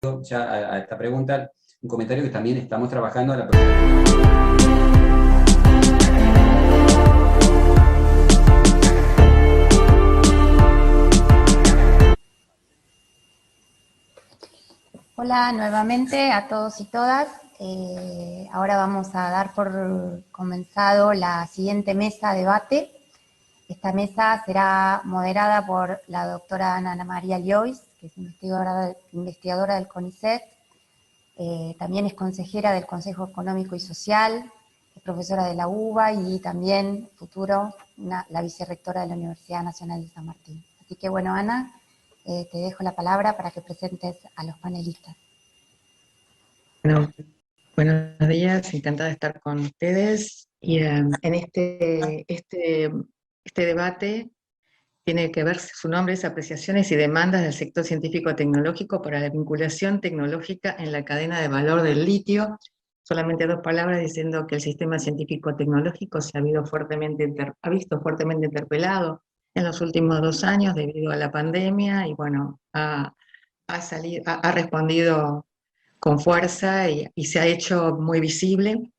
ya a esta pregunta, un comentario que también estamos trabajando a la. Hola nuevamente a todos y todas. Ahora vamos a dar por comenzado la siguiente mesa de debate. Esta mesa será moderada por la doctora Ana María Liois, que es investigadora del CONICET, también es consejera del Consejo Económico y Social, es profesora de la UBA y también futuro la vicerrectora de la Universidad Nacional de San Martín. Así que bueno, Ana, te dejo la palabra para que presentes a los panelistas. Bueno, buenos días, encantada de estar con ustedes. Y en este debate tiene que ver, su nombre es Apreciaciones y demandas del sector científico-tecnológico para la vinculación tecnológica en la cadena de valor del litio. Solamente dos palabras diciendo que el sistema científico-tecnológico se ha visto fuertemente interpelado en los últimos 2 años debido a la pandemia y bueno, ha respondido con fuerza y se ha hecho muy visible.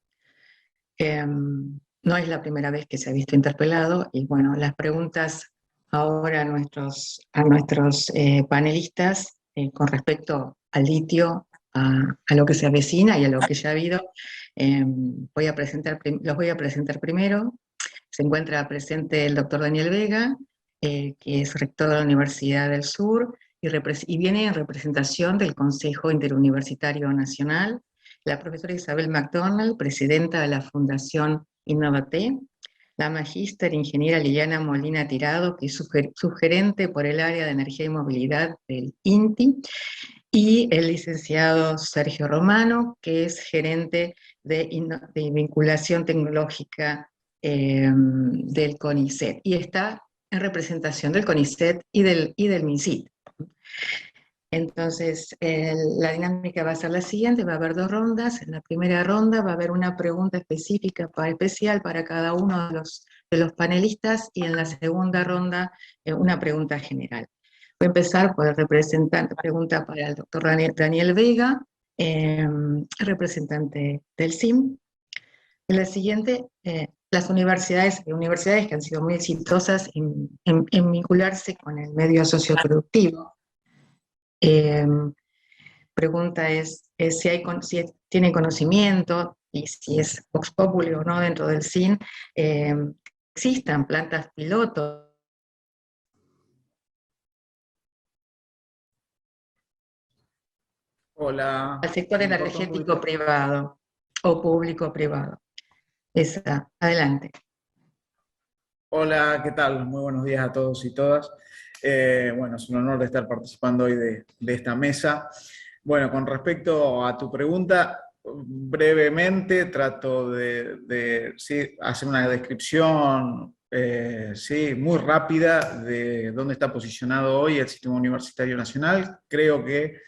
No es la primera vez que se ha visto interpelado y bueno, las preguntas ahora a nuestros panelistas con respecto al litio, a lo que se avecina y a lo que ya ha habido, los voy a presentar primero. Se encuentra presente el doctor Daniel Vega, que es rector de la Universidad del Sur y viene en representación del Consejo Interuniversitario Nacional, la profesora Isabel McDonald, presidenta de la Fundación Innovate, la magíster ingeniera Liliana Molina Tirado, que es subgerente por el área de energía y movilidad del INTI, y el licenciado Sergio Romano, que es gerente de vinculación tecnológica del CONICET, y está en representación del CONICET y del MINCIT. Entonces, la dinámica va a ser la siguiente, va a haber 2 rondas. En la primera ronda va a haber una pregunta especial para cada uno de los panelistas, y en la segunda ronda una pregunta general. Voy a empezar por pregunta para el doctor Daniel Vega, representante del CIM. En la siguiente, las universidades que han sido muy exitosas en vincularse con el medio socioproductivo. Pregunta es si tiene conocimiento y si es Vox Populi o no dentro del CIN, existan plantas piloto Hola. al sector energético privado o público-privado. Adelante. Hola, ¿qué tal? Muy buenos días a todos y todas. Bueno, es un honor de estar participando hoy de esta mesa. Bueno, con respecto a tu pregunta, brevemente trato de hacer una descripción muy rápida de dónde está posicionado hoy el Sistema Universitario Nacional. Creo que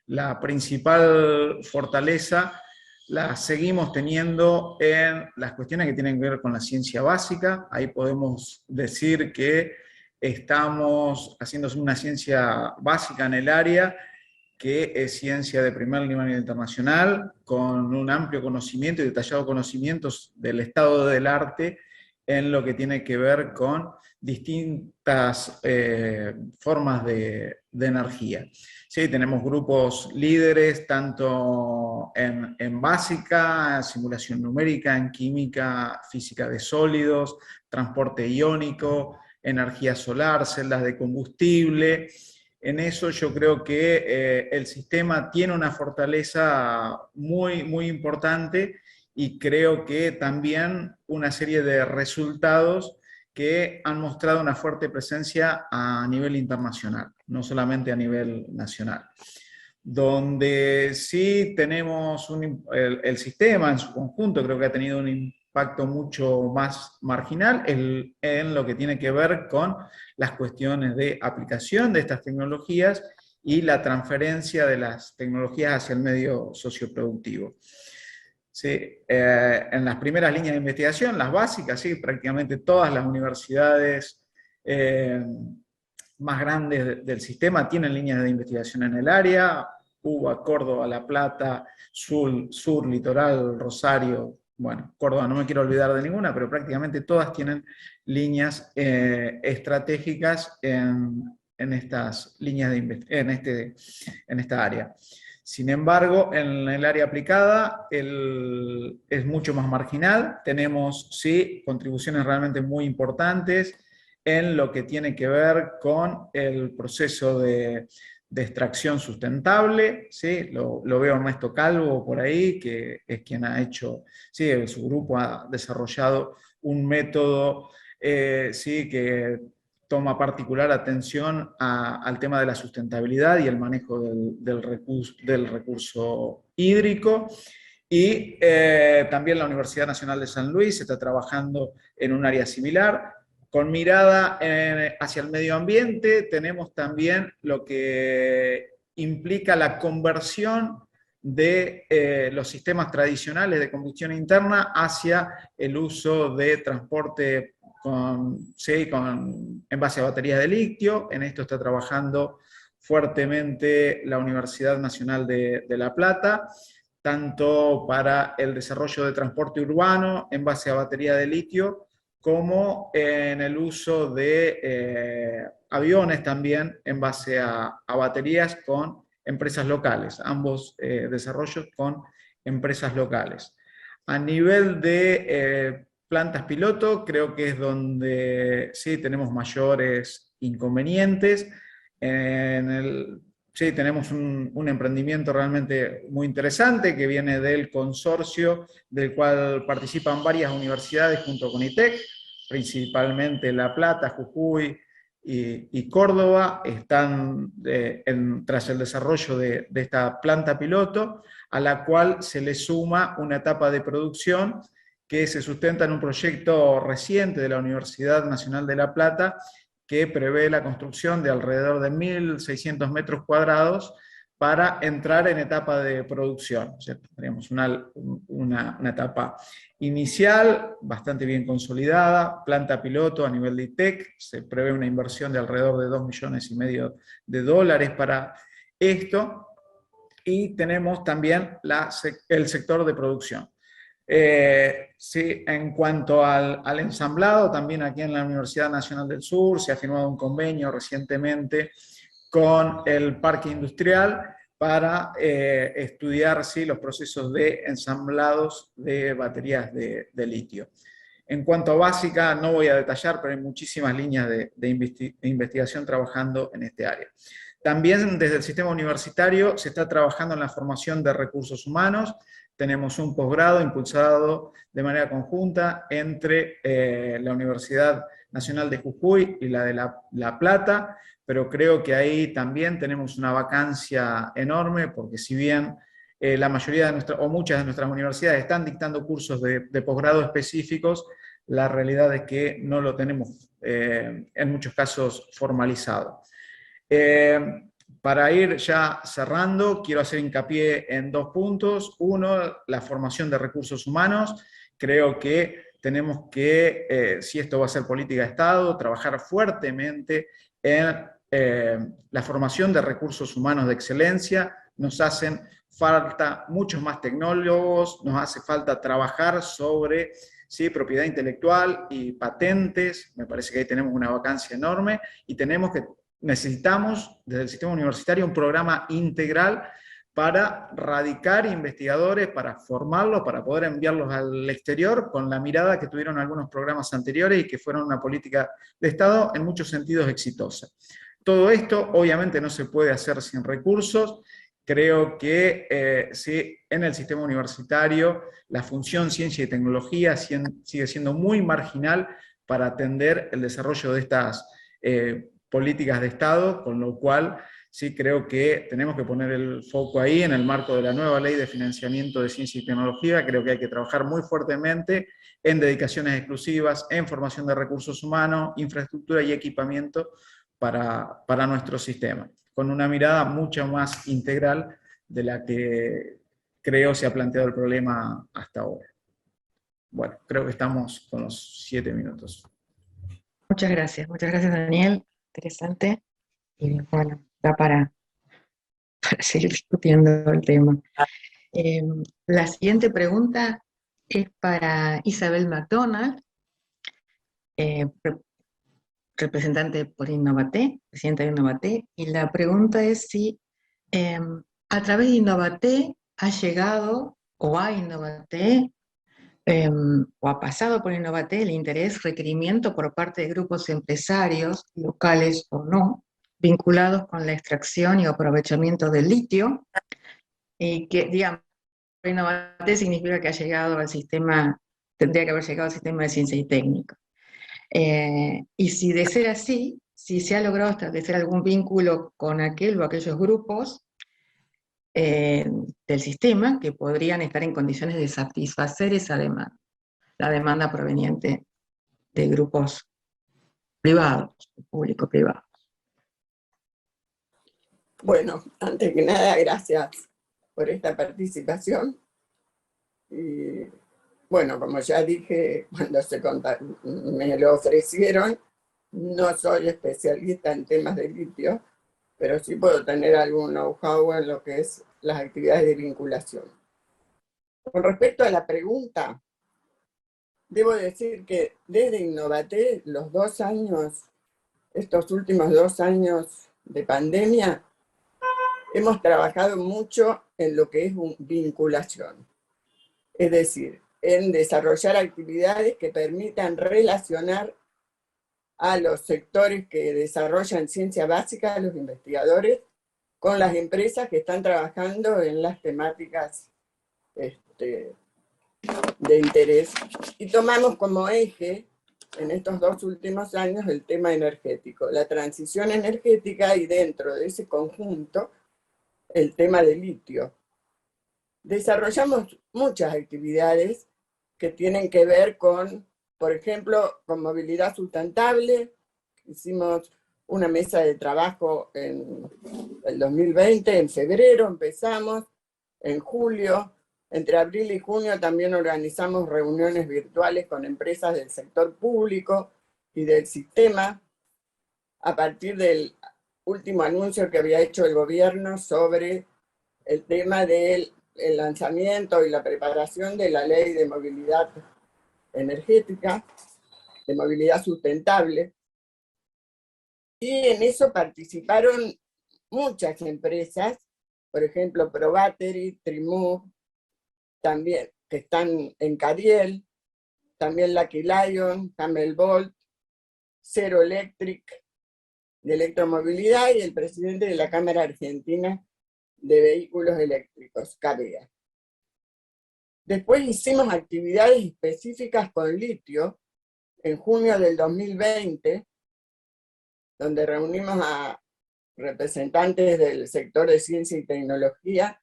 la principal fortaleza la seguimos teniendo en las cuestiones que tienen que ver con la ciencia básica. Ahí podemos decir que estamos haciendo una ciencia básica en el área, que es ciencia de primer nivel internacional, con un amplio conocimiento y detallado conocimiento del estado del arte en lo que tiene que ver con distintas formas de energía. Sí, tenemos grupos líderes tanto en básica, simulación numérica, en química, física de sólidos, transporte iónico, energía solar, celdas de combustible. En eso yo creo que el sistema tiene una fortaleza muy, muy importante, y creo que también una serie de resultados que han mostrado una fuerte presencia a nivel internacional, no solamente a nivel nacional. Donde sí tenemos el sistema en su conjunto, creo que ha tenido un impacto mucho más marginal en lo que tiene que ver con las cuestiones de aplicación de estas tecnologías y la transferencia de las tecnologías hacia el medio socioproductivo. Sí, en las primeras líneas de investigación, las básicas, sí, prácticamente todas las universidades más grandes del sistema tienen líneas de investigación en el área. UBA, Córdoba, La Plata, Sur, Litoral, Rosario, bueno, Córdoba no me quiero olvidar de ninguna, pero prácticamente todas tienen líneas estratégicas en estas líneas en esta área. Sin embargo, en el área aplicada es mucho más marginal. Tenemos, sí, contribuciones realmente muy importantes en lo que tiene que ver con el proceso de extracción sustentable, ¿sí? Lo veo Ernesto Calvo por ahí, que es quien ha hecho, sí, su grupo ha desarrollado un método, sí, que toma particular atención al tema de la sustentabilidad y el manejo del recurso hídrico. Y también la Universidad Nacional de San Luis está trabajando en un área similar. Con mirada hacia el medio ambiente, tenemos también lo que implica la conversión de los sistemas tradicionales de combustión interna hacia el uso de transporte en base a baterías de litio. En esto está trabajando fuertemente la Universidad Nacional de La Plata, tanto para el desarrollo de transporte urbano en base a batería de litio, como en el uso de aviones también en base a baterías con empresas locales, ambos desarrollos con empresas locales. A nivel de plantas piloto, creo que es donde sí tenemos mayores inconvenientes. Sí, tenemos un emprendimiento realmente muy interesante que viene del consorcio del cual participan varias universidades junto con ITEC, principalmente La Plata, Jujuy y Córdoba, están tras el desarrollo de esta planta piloto, a la cual se le suma una etapa de producción que se sustenta en un proyecto reciente de la Universidad Nacional de La Plata, que prevé la construcción de alrededor de 1.600 metros cuadrados para entrar en etapa de producción. O sea, tenemos una etapa inicial bastante bien consolidada, planta piloto a nivel de ITEC, se prevé una inversión de alrededor de $2,5 millones para esto, y tenemos también el sector de producción. Sí, en cuanto al ensamblado, también aquí en la Universidad Nacional del Sur se ha firmado un convenio recientemente con el parque industrial para estudiar, sí, los procesos de ensamblados de baterías de litio. En cuanto a básica, no voy a detallar, pero hay muchísimas líneas de investigación trabajando en este área. También desde el sistema universitario se está trabajando en la formación de recursos humanos. Tenemos un posgrado impulsado de manera conjunta entre la Universidad Nacional de Jujuy y la de La Plata, pero creo que ahí también tenemos una vacancia enorme, porque si bien la mayoría o muchas de nuestras universidades están dictando cursos de posgrado específicos, la realidad es que no lo tenemos en muchos casos formalizado. Para ir ya cerrando, quiero hacer hincapié en 2 puntos. Uno, la formación de recursos humanos. Creo que tenemos que, si esto va a ser política de Estado, trabajar fuertemente en la formación de recursos humanos de excelencia. Nos hacen falta muchos más tecnólogos, nos hace falta trabajar sobre, ¿sí?, propiedad intelectual y patentes. Me parece que ahí tenemos una vacancia enorme y necesitamos desde el sistema universitario un programa integral para radicar investigadores, para formarlos, para poder enviarlos al exterior con la mirada que tuvieron algunos programas anteriores y que fueron una política de Estado en muchos sentidos exitosa. Todo esto obviamente no se puede hacer sin recursos. Creo que sí, en el sistema universitario la función ciencia y tecnología sigue siendo muy marginal para atender el desarrollo de estas políticas de Estado, con lo cual sí creo que tenemos que poner el foco ahí en el marco de la nueva ley de financiamiento de ciencia y tecnología. Creo que hay que trabajar muy fuertemente en dedicaciones exclusivas, en formación de recursos humanos, infraestructura y equipamiento para nuestro sistema, con una mirada mucho más integral de la que creo se ha planteado el problema hasta ahora. Bueno, creo que estamos con los 7 minutos. Muchas gracias, Daniel. Interesante. Y bueno, da para para seguir discutiendo el tema. La siguiente pregunta es para Isabel McDonald, representante por Innovaté, presidenta de Innovaté, y la pregunta es si a través de Innovaté ha llegado o a Innovaté o ha pasado por Innovaté el interés, requerimiento por parte de grupos empresarios, locales o no, vinculados con la extracción y aprovechamiento del litio, y que, digamos, Innovaté significa que ha llegado al sistema, tendría que haber llegado al sistema de ciencia y técnica. Y si de ser así, si se ha logrado establecer algún vínculo con aquel o aquellos grupos del sistema que podrían estar en condiciones de satisfacer esa demanda, la demanda proveniente de grupos privados, público-privados. Bueno, antes que nada, gracias por esta participación. Y bueno, como ya dije, cuando me lo ofrecieron, no soy especialista en temas de litio, pero sí puedo tener algún know-how en lo que es las actividades de vinculación. Con respecto a la pregunta, debo decir que desde Innovaté, estos últimos 2 años de pandemia, hemos trabajado mucho en lo que es vinculación. Es decir, en desarrollar actividades que permitan relacionar a los sectores que desarrollan ciencia básica, a los investigadores, con las empresas que están trabajando en las temáticas de interés. Y tomamos como eje, en estos 2 últimos años, el tema energético, la transición energética, y dentro de ese conjunto, el tema del litio. Desarrollamos muchas actividades que tienen que ver con, por ejemplo, con movilidad sustentable. Hicimos una mesa de trabajo en el 2020, en febrero empezamos, en julio, entre abril y junio también organizamos reuniones virtuales con empresas del sector público y del sistema, a partir del último anuncio que había hecho el gobierno sobre el tema del lanzamiento y la preparación de la ley de movilidad energética, de movilidad sustentable. Y en eso participaron muchas empresas, por ejemplo, Probattery, Trimove, también, que están en Cariel, también Lucky Lion, Camel Bolt, Zero Electric, de electromovilidad, y el presidente de la Cámara Argentina de Vehículos Eléctricos, CABEA. Después hicimos actividades específicas con litio en junio del 2020, donde reunimos a representantes del sector de ciencia y tecnología.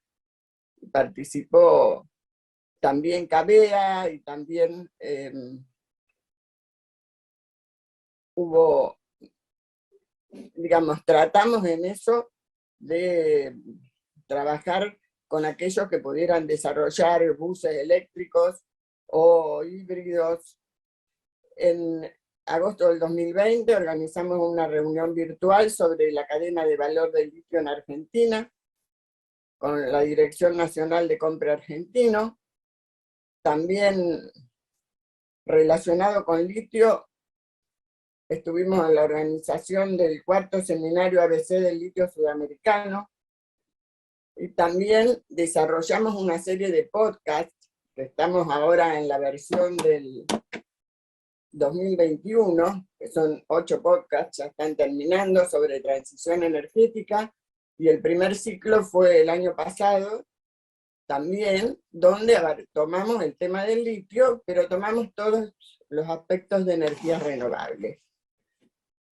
Participó también CABEA y también hubo, digamos, tratamos en eso de trabajar con aquellos que pudieran desarrollar buses eléctricos o híbridos. En agosto del 2020 organizamos una reunión virtual sobre la cadena de valor del litio en Argentina, con la Dirección Nacional de Compra Argentino. También relacionado con litio, estuvimos en la organización del 4º Seminario ABC del Litio Sudamericano, y también desarrollamos una serie de podcasts, que estamos ahora en la versión del 2021, que son 8 podcasts, ya están terminando, sobre transición energética, y el primer ciclo fue el año pasado, también, donde tomamos el tema del litio, pero tomamos todos los aspectos de energías renovables.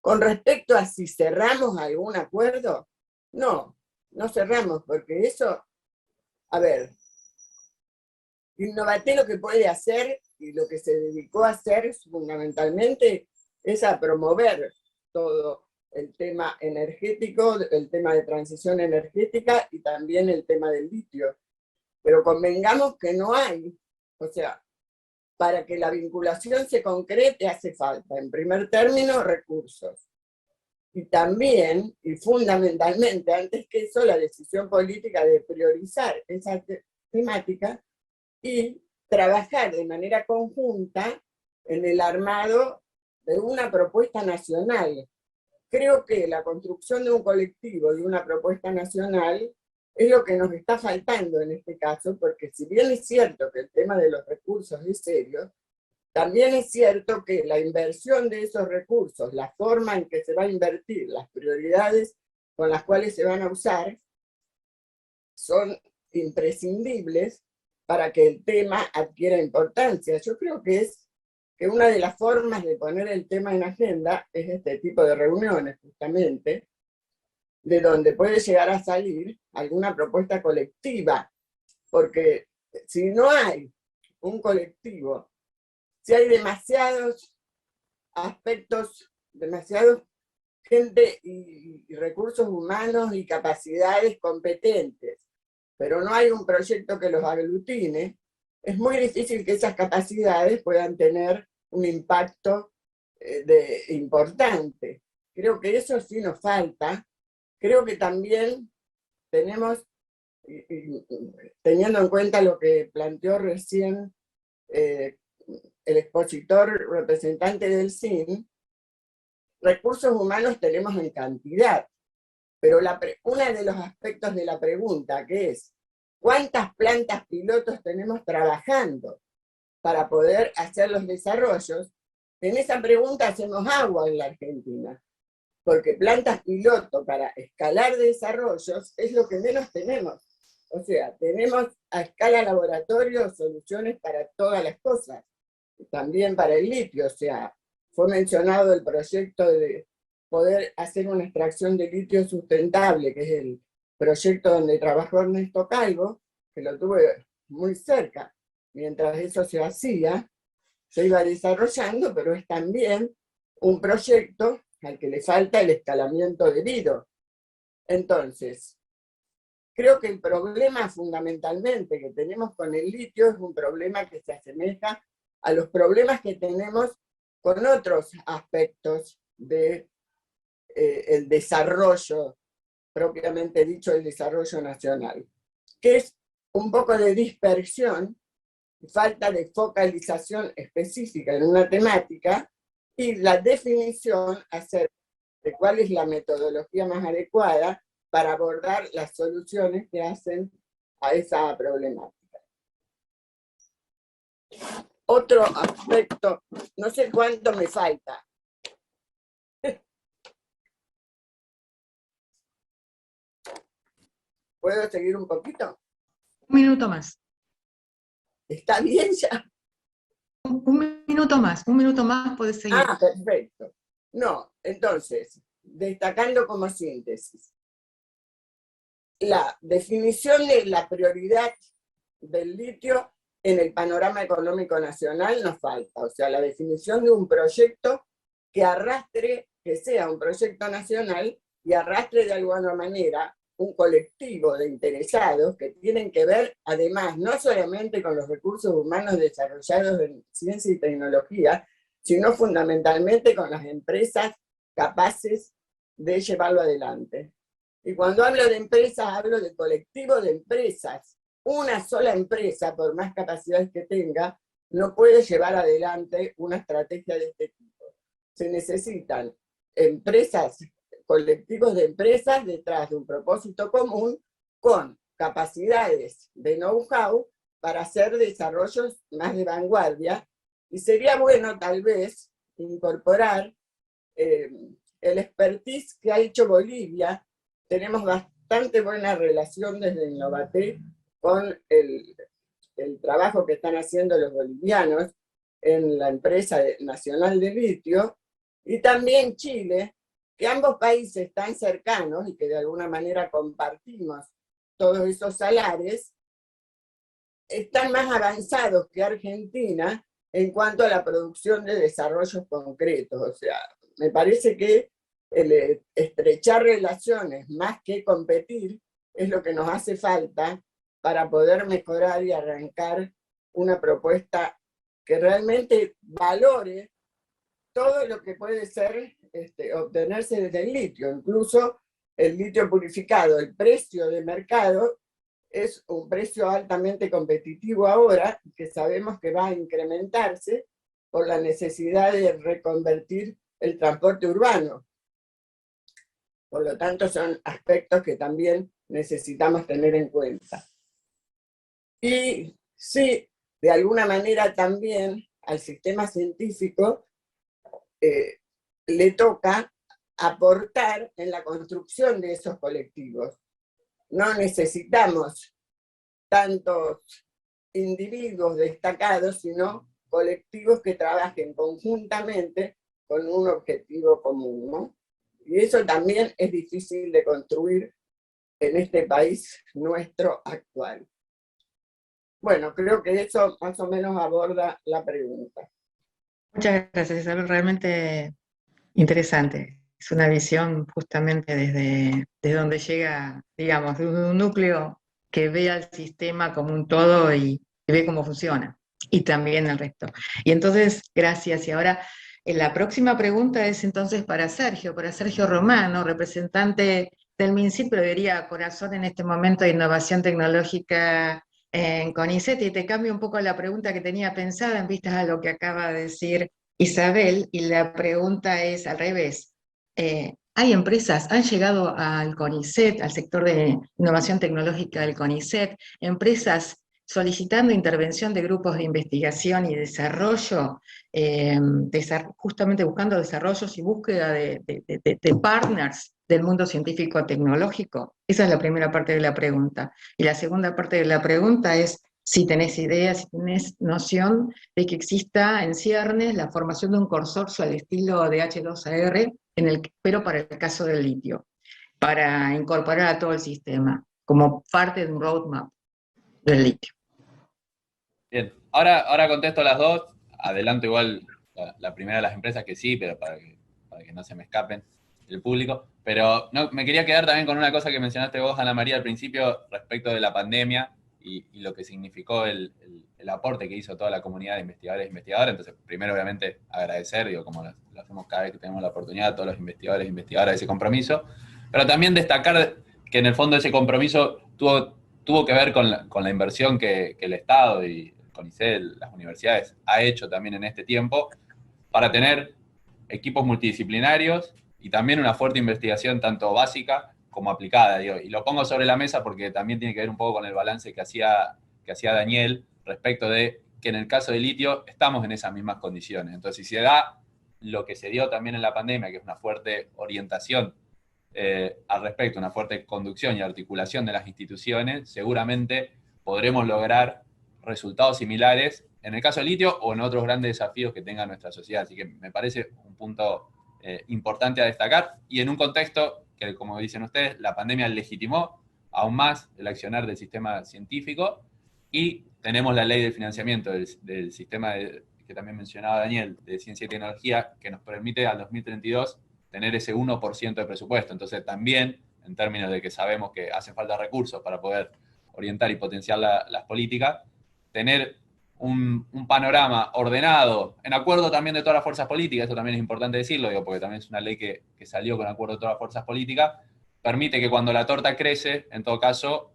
Con respecto a si cerramos algún acuerdo, no cerramos, porque eso, a ver, Innovaté lo que puede hacer, y lo que se dedicó a hacer fundamentalmente, es a promover todo el tema energético, el tema de transición energética, y también el tema del litio. Pero convengamos que no hay, o sea, para que la vinculación se concrete hace falta, en primer término, recursos. y también, y fundamentalmente, antes que eso, la decisión política de priorizar esa temática y trabajar de manera conjunta en el armado de una propuesta nacional. Creo que la construcción de un colectivo, de una propuesta nacional, es lo que nos está faltando en este caso, porque si bien es cierto que el tema de los recursos es serio, también es cierto que la inversión de esos recursos, la forma en que se va a invertir, las prioridades con las cuales se van a usar, son imprescindibles para que el tema adquiera importancia. Yo creo que una de las formas de poner el tema en agenda es este tipo de reuniones, justamente, de donde puede llegar a salir alguna propuesta colectiva, porque si no hay un colectivo, si hay demasiados aspectos, demasiados gente y recursos humanos y capacidades competentes, pero no hay un proyecto que los aglutine, es muy difícil que esas capacidades puedan tener un impacto importante. Creo que eso sí nos falta. Creo que también tenemos, teniendo en cuenta lo que planteó recién el expositor representante del CIN, recursos humanos tenemos en cantidad, pero uno de los aspectos de la pregunta, que es, ¿cuántas plantas pilotos tenemos trabajando para poder hacer los desarrollos? En esa pregunta hacemos agua en la Argentina, porque plantas piloto para escalar desarrollos es lo que menos tenemos. O sea, tenemos a escala laboratorio soluciones para todas las cosas, también para el litio. O sea, fue mencionado el proyecto de poder hacer una extracción de litio sustentable, que es el proyecto donde trabajó Ernesto Calvo, que lo tuve muy cerca. Mientras eso se hacía, se iba desarrollando, pero es también un proyecto al que le falta el escalamiento debido. Entonces, creo que el problema fundamentalmente que tenemos con el litio es un problema que se asemeja a los problemas que tenemos con otros aspectos del desarrollo, propiamente dicho, el desarrollo nacional, que es un poco de dispersión, falta de focalización específica en una temática y la definición acerca de cuál es la metodología más adecuada para abordar las soluciones que hacen a esa problemática. Otro aspecto, no sé cuánto me falta. ¿Puedo seguir un poquito? Un minuto más. ¿Está bien ya? Un minuto más podés seguir. Ah, perfecto. No, entonces, destacando como síntesis, la definición de la prioridad del litio en el panorama económico nacional nos falta. O sea, la definición de un proyecto que arrastre, que sea un proyecto nacional y arrastre de alguna manera un colectivo de interesados que tienen que ver, además, no solamente con los recursos humanos desarrollados en ciencia y tecnología, sino fundamentalmente con las empresas capaces de llevarlo adelante. Y cuando hablo de empresas, hablo de colectivo de empresas. Una sola empresa, por más capacidades que tenga, no puede llevar adelante una estrategia de este tipo. Se necesitan empresas, colectivos de empresas detrás de un propósito común con capacidades de know-how para hacer desarrollos más de vanguardia, y sería bueno tal vez incorporar el expertise que ha hecho Bolivia. Tenemos bastante buena relación desde Innovaté con el trabajo que están haciendo los bolivianos en la empresa nacional de litio, y también Chile, que ambos países tan cercanos y que de alguna manera compartimos todos esos salares, están más avanzados que Argentina en cuanto a la producción de desarrollos concretos. O sea, me parece que el estrechar relaciones más que competir es lo que nos hace falta para poder mejorar y arrancar una propuesta que realmente valore todo lo que puede ser obtenerse desde el litio, incluso el litio purificado. El precio de mercado es un precio altamente competitivo ahora, que sabemos que va a incrementarse por la necesidad de reconvertir el transporte urbano. Por lo tanto, son aspectos que también necesitamos tener en cuenta. Y sí, de alguna manera también al sistema científico le toca aportar en la construcción de esos colectivos. No necesitamos tantos individuos destacados, sino colectivos que trabajen conjuntamente con un objetivo común, ¿no? Y eso también es difícil de construir en este país nuestro actual. Bueno, creo que eso más o menos aborda la pregunta. Muchas gracias, Isabel, realmente interesante. Es una visión justamente desde donde llega, digamos, de un núcleo que ve al sistema como un todo y ve cómo funciona, y también el resto. Y entonces, gracias. Y ahora, la próxima pregunta es entonces para Sergio Romano, representante del MinSIT, pero diría corazón en este momento de innovación tecnológica en CONICET, y te cambio un poco la pregunta que tenía pensada en vistas a lo que acaba de decir Isabel, y la pregunta es al revés. Hay empresas, han llegado al CONICET, al sector de innovación tecnológica del CONICET, empresas solicitando intervención de grupos de investigación y desarrollo, justamente buscando desarrollos y búsqueda de partners del mundo científico-tecnológico. Esa es la primera parte de la pregunta. Y la segunda parte de la pregunta es si tenés idea, si tenés noción de que exista en ciernes la formación de un consorcio al estilo de H2AR, pero para el caso del litio, para incorporar a todo el sistema, como parte de un roadmap del litio. Bien, ahora contesto las dos. Adelanto igual la primera de las empresas que sí, pero para que no se me escapen el público. Pero no, me quería quedar también con una cosa que mencionaste vos, Ana María, al principio, respecto de la pandemia y lo que significó el aporte que hizo toda la comunidad de investigadores e investigadoras. Entonces, primero, obviamente, agradecer, digo, como lo hacemos cada vez que tenemos la oportunidad, a todos los investigadores e investigadoras de ese compromiso. Pero también destacar que en el fondo ese compromiso tuvo que ver con la inversión que el Estado y el CONICET, las universidades, ha hecho también en este tiempo para tener equipos multidisciplinarios y también una fuerte investigación tanto básica como aplicada. Digo. Y lo pongo sobre la mesa porque también tiene que ver un poco con el balance que hacía Daniel respecto de que en el caso del litio estamos en esas mismas condiciones. Entonces, si se da lo que se dio también en la pandemia, que es una fuerte orientación al respecto, una fuerte conducción y articulación de las instituciones, seguramente podremos lograr resultados similares en el caso del litio o en otros grandes desafíos que tenga nuestra sociedad. Así que me parece un punto importante a destacar, y en un contexto que, como dicen ustedes, la pandemia legitimó aún más el accionar del sistema científico, y tenemos la ley de financiamiento del sistema que también mencionaba Daniel, de ciencia y tecnología, que nos permite al 2032 tener ese 1% de presupuesto. Entonces también, en términos de que sabemos que hacen falta recursos para poder orientar y potenciar las políticas, tener un panorama ordenado, en acuerdo también de todas las fuerzas políticas, eso también es importante decirlo, digo, porque también es una ley que salió con acuerdo de todas las fuerzas políticas, permite que cuando la torta crece, en todo caso,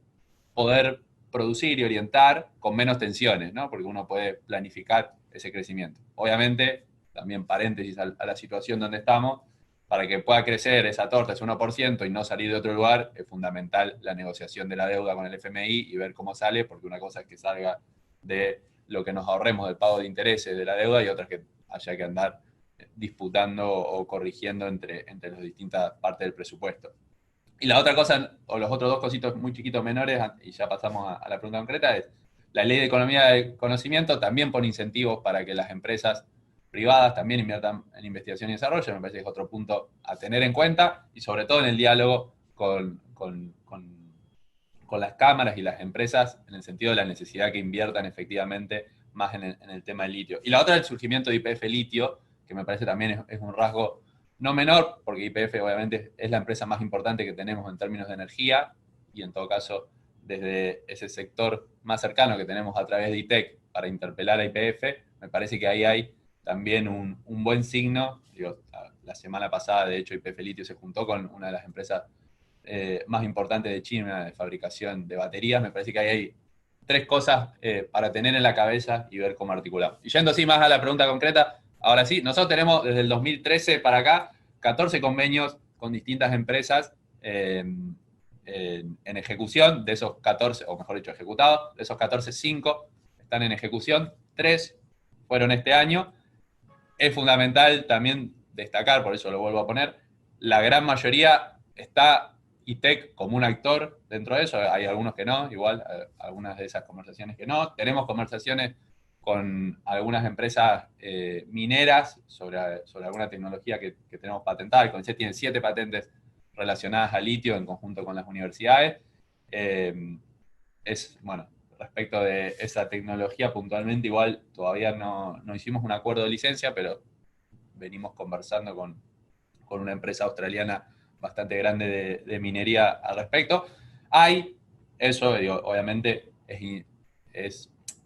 poder producir y orientar con menos tensiones, ¿no? Porque uno puede planificar ese crecimiento. Obviamente, también paréntesis a la situación donde estamos, para que pueda crecer esa torta, ese 1%, y no salir de otro lugar, es fundamental la negociación de la deuda con el FMI y ver cómo sale, porque una cosa es que salga de lo que nos ahorremos del pago de intereses de la deuda, y otra es que haya que andar disputando o corrigiendo entre las distintas partes del presupuesto. Y la otra cosa, o los otros dos cositos muy chiquitos menores, y ya pasamos a la pregunta concreta, es la ley de economía del conocimiento también pone incentivos para que las empresas privadas también inviertan en investigación y desarrollo. Me parece que es otro punto a tener en cuenta, y sobre todo en el diálogo con las cámaras y las empresas, en el sentido de la necesidad que inviertan efectivamente más en el tema del litio. Y la otra es el surgimiento de YPF Litio, que me parece también es un rasgo no menor, porque YPF obviamente es la empresa más importante que tenemos en términos de energía, y en todo caso desde ese sector más cercano que tenemos a través de ITEC para interpelar a YPF, me parece que ahí hay también un buen signo. Digo, la semana pasada, de hecho, YPF Litio se juntó con una de las empresas más importantes de China de fabricación de baterías. Me parece que ahí hay tres cosas para tener en la cabeza y ver cómo articular. Y yendo así más a la pregunta concreta, ahora sí, nosotros tenemos desde el 2013 para acá 14 convenios con distintas empresas en ejecución. De esos 14, o mejor dicho, ejecutados, de esos 14, 5 están en ejecución, 3 fueron este año. Es fundamental también destacar, por eso lo vuelvo a poner, la gran mayoría está ITEC como un actor dentro de eso. Hay algunos que no, igual, algunas de esas conversaciones que no. Tenemos conversaciones con algunas empresas mineras sobre alguna tecnología que tenemos patentada. El CONICET tiene 7 patentes relacionadas a litio en conjunto con las universidades. Bueno, respecto de esa tecnología puntualmente, igual todavía no hicimos un acuerdo de licencia, pero venimos conversando con una empresa australiana bastante grande de minería al respecto. Eso digo, obviamente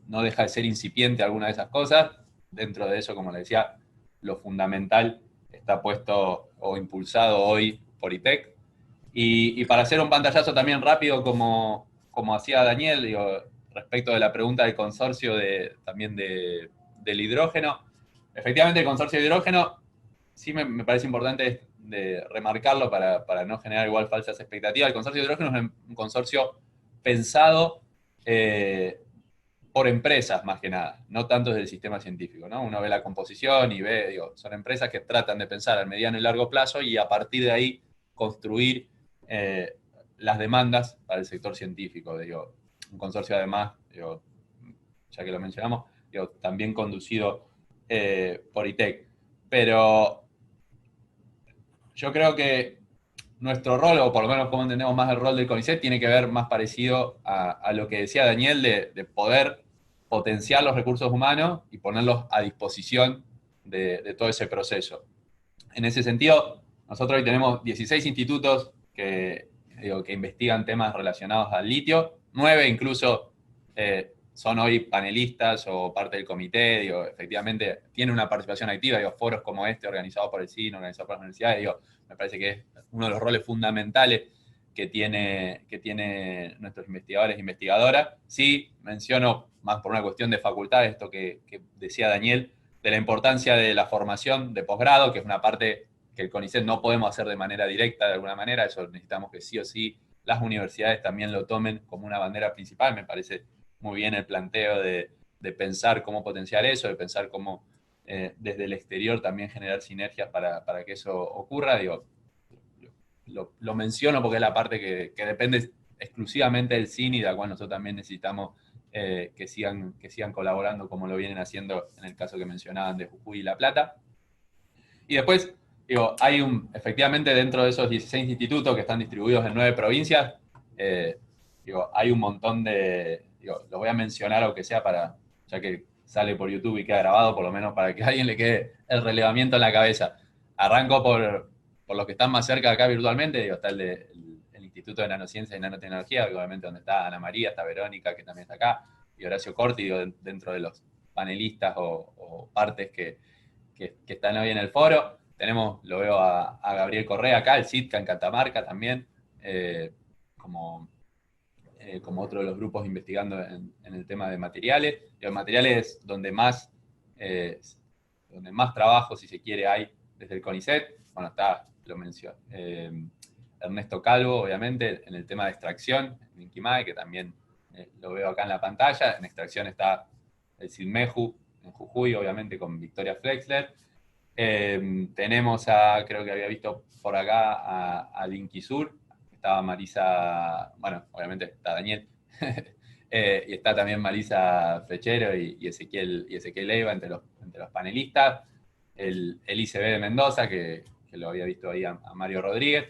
no deja de ser incipiente alguna de esas cosas. Dentro de eso, como le decía, lo fundamental está puesto o impulsado hoy por ITEC. Y para hacer un pantallazo también rápido, como hacía Daniel, digo, respecto de la pregunta del consorcio también del hidrógeno, efectivamente el consorcio de hidrógeno sí me parece importante de remarcarlo para no generar igual falsas expectativas. El consorcio de hidrógeno es un consorcio pensado por empresas más que nada, no tanto desde el sistema científico, ¿no? Uno ve la composición y ve, digo, son empresas que tratan de pensar a mediano y largo plazo y a partir de ahí construir las demandas para el sector científico. Digo, un consorcio además, digo, ya que lo mencionamos, digo, también conducido por ITEC. Pero yo creo que nuestro rol, o por lo menos como entendemos más el rol del CONICET, tiene que ver más parecido a lo que decía Daniel, de poder potenciar los recursos humanos y ponerlos a disposición de todo ese proceso. En ese sentido, nosotros hoy tenemos 16 institutos que investigan temas relacionados al litio, 9 incluso son hoy panelistas o parte del comité, efectivamente tienen una participación activa, foros como este organizados por el CIN, organizados por las universidades, me parece que es uno de los roles fundamentales que tiene nuestros investigadores e investigadoras. Sí, menciono más por una cuestión de facultades, esto que decía Daniel, de la importancia de la formación de posgrado, que es una parte que el CONICET no podemos hacer de manera directa, de alguna manera, eso necesitamos que sí o sí las universidades también lo tomen como una bandera principal. Me parece muy bien el planteo de pensar cómo potenciar eso, de pensar cómo desde el exterior también generar sinergias para que eso ocurra. Lo menciono porque es la parte que depende exclusivamente del CIN y de la cual nosotros también necesitamos que sigan colaborando como lo vienen haciendo en el caso que mencionaban de Jujuy y La Plata. Y después, efectivamente dentro de esos 16 institutos que están distribuidos en 9 provincias, hay un montón los voy a mencionar aunque sea ya que sale por YouTube y queda grabado, por lo menos para que a alguien le quede el relevamiento en la cabeza. Arranco por los que están más cerca de acá virtualmente, está el Instituto de Nanociencia y Nanotecnología, obviamente donde está Ana María, está Verónica, que también está acá, y Horacio Corti, dentro de los panelistas o partes que están hoy en el foro. Lo veo a Gabriel Correa acá, el CITCA en Catamarca también, como otro de los grupos investigando en el tema de materiales. Materiales donde más trabajo, si se quiere, hay desde el CONICET. Bueno, lo menciono, Ernesto Calvo, obviamente, en el tema de extracción, en Inquimae, que también lo veo acá en la pantalla. En extracción está el CINMEJU, en Jujuy, obviamente, con Victoria Flexler. Tenemos creo que había visto por acá al Inquisur, estaba Marisa, bueno, obviamente está Daniel, y está también Marisa Fechero y Ezequiel Leiva entre los panelistas. El ICB de Mendoza, que lo había visto ahí a Mario Rodríguez.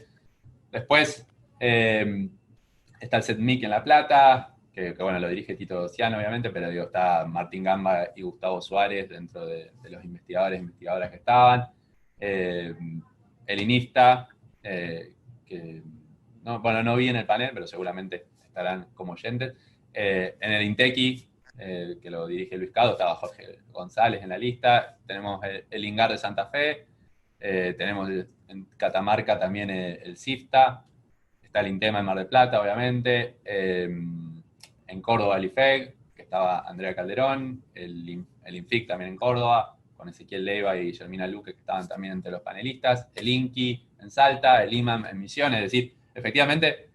Después está el CETMIC en La Plata, que bueno, lo dirige Tito Ciano, obviamente, pero está Martín Gamba y Gustavo Suárez dentro de los investigadores e investigadoras que estaban. El INISTA, que no vi en el panel, pero seguramente estarán como oyentes. En el INTECI, que lo dirige Luis Cado, estaba Jorge González en la lista, tenemos el INGAR de Santa Fe, tenemos en Catamarca también el CIFTA, está el INTEMA en Mar del Plata, obviamente, en Córdoba el IFEC, que estaba Andrea Calderón, el INFIC también en Córdoba, con Ezequiel Leiva y Guillermina Luque, que estaban también entre los panelistas, el INCI en Salta, el IMAM en Misiones, es decir, efectivamente,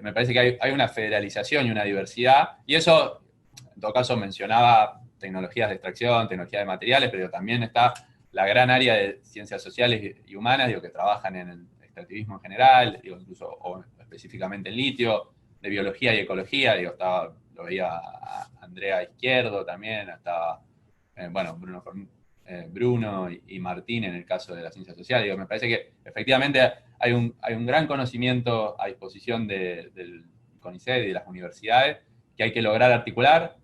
me parece que hay una federalización y una diversidad, y eso, en todo caso, mencionaba tecnologías de extracción, tecnologías de materiales, pero también está la gran área de ciencias sociales y humanas, digo, que trabajan en el extractivismo en general, digo, incluso o específicamente en litio, de biología y ecología, digo, lo veía a Andrea Izquierdo también, estaba, bueno, Bruno y Martín en el caso de la ciencia social. Digo, me parece que efectivamente hay un gran conocimiento a disposición del CONICET y de las universidades que hay que lograr articular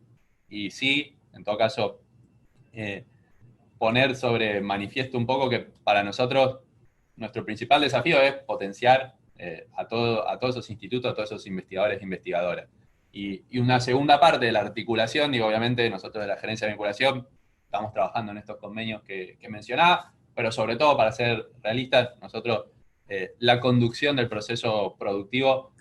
y sí, en todo caso, poner sobre manifiesto un poco que para nosotros nuestro principal desafío es potenciar a todos esos institutos, a todos esos investigadores e investigadoras. Y una segunda parte de la articulación, digo, obviamente nosotros de la gerencia de vinculación estamos trabajando en estos convenios que mencionaba, pero sobre todo, para ser realistas, nosotros la conducción del proceso productivo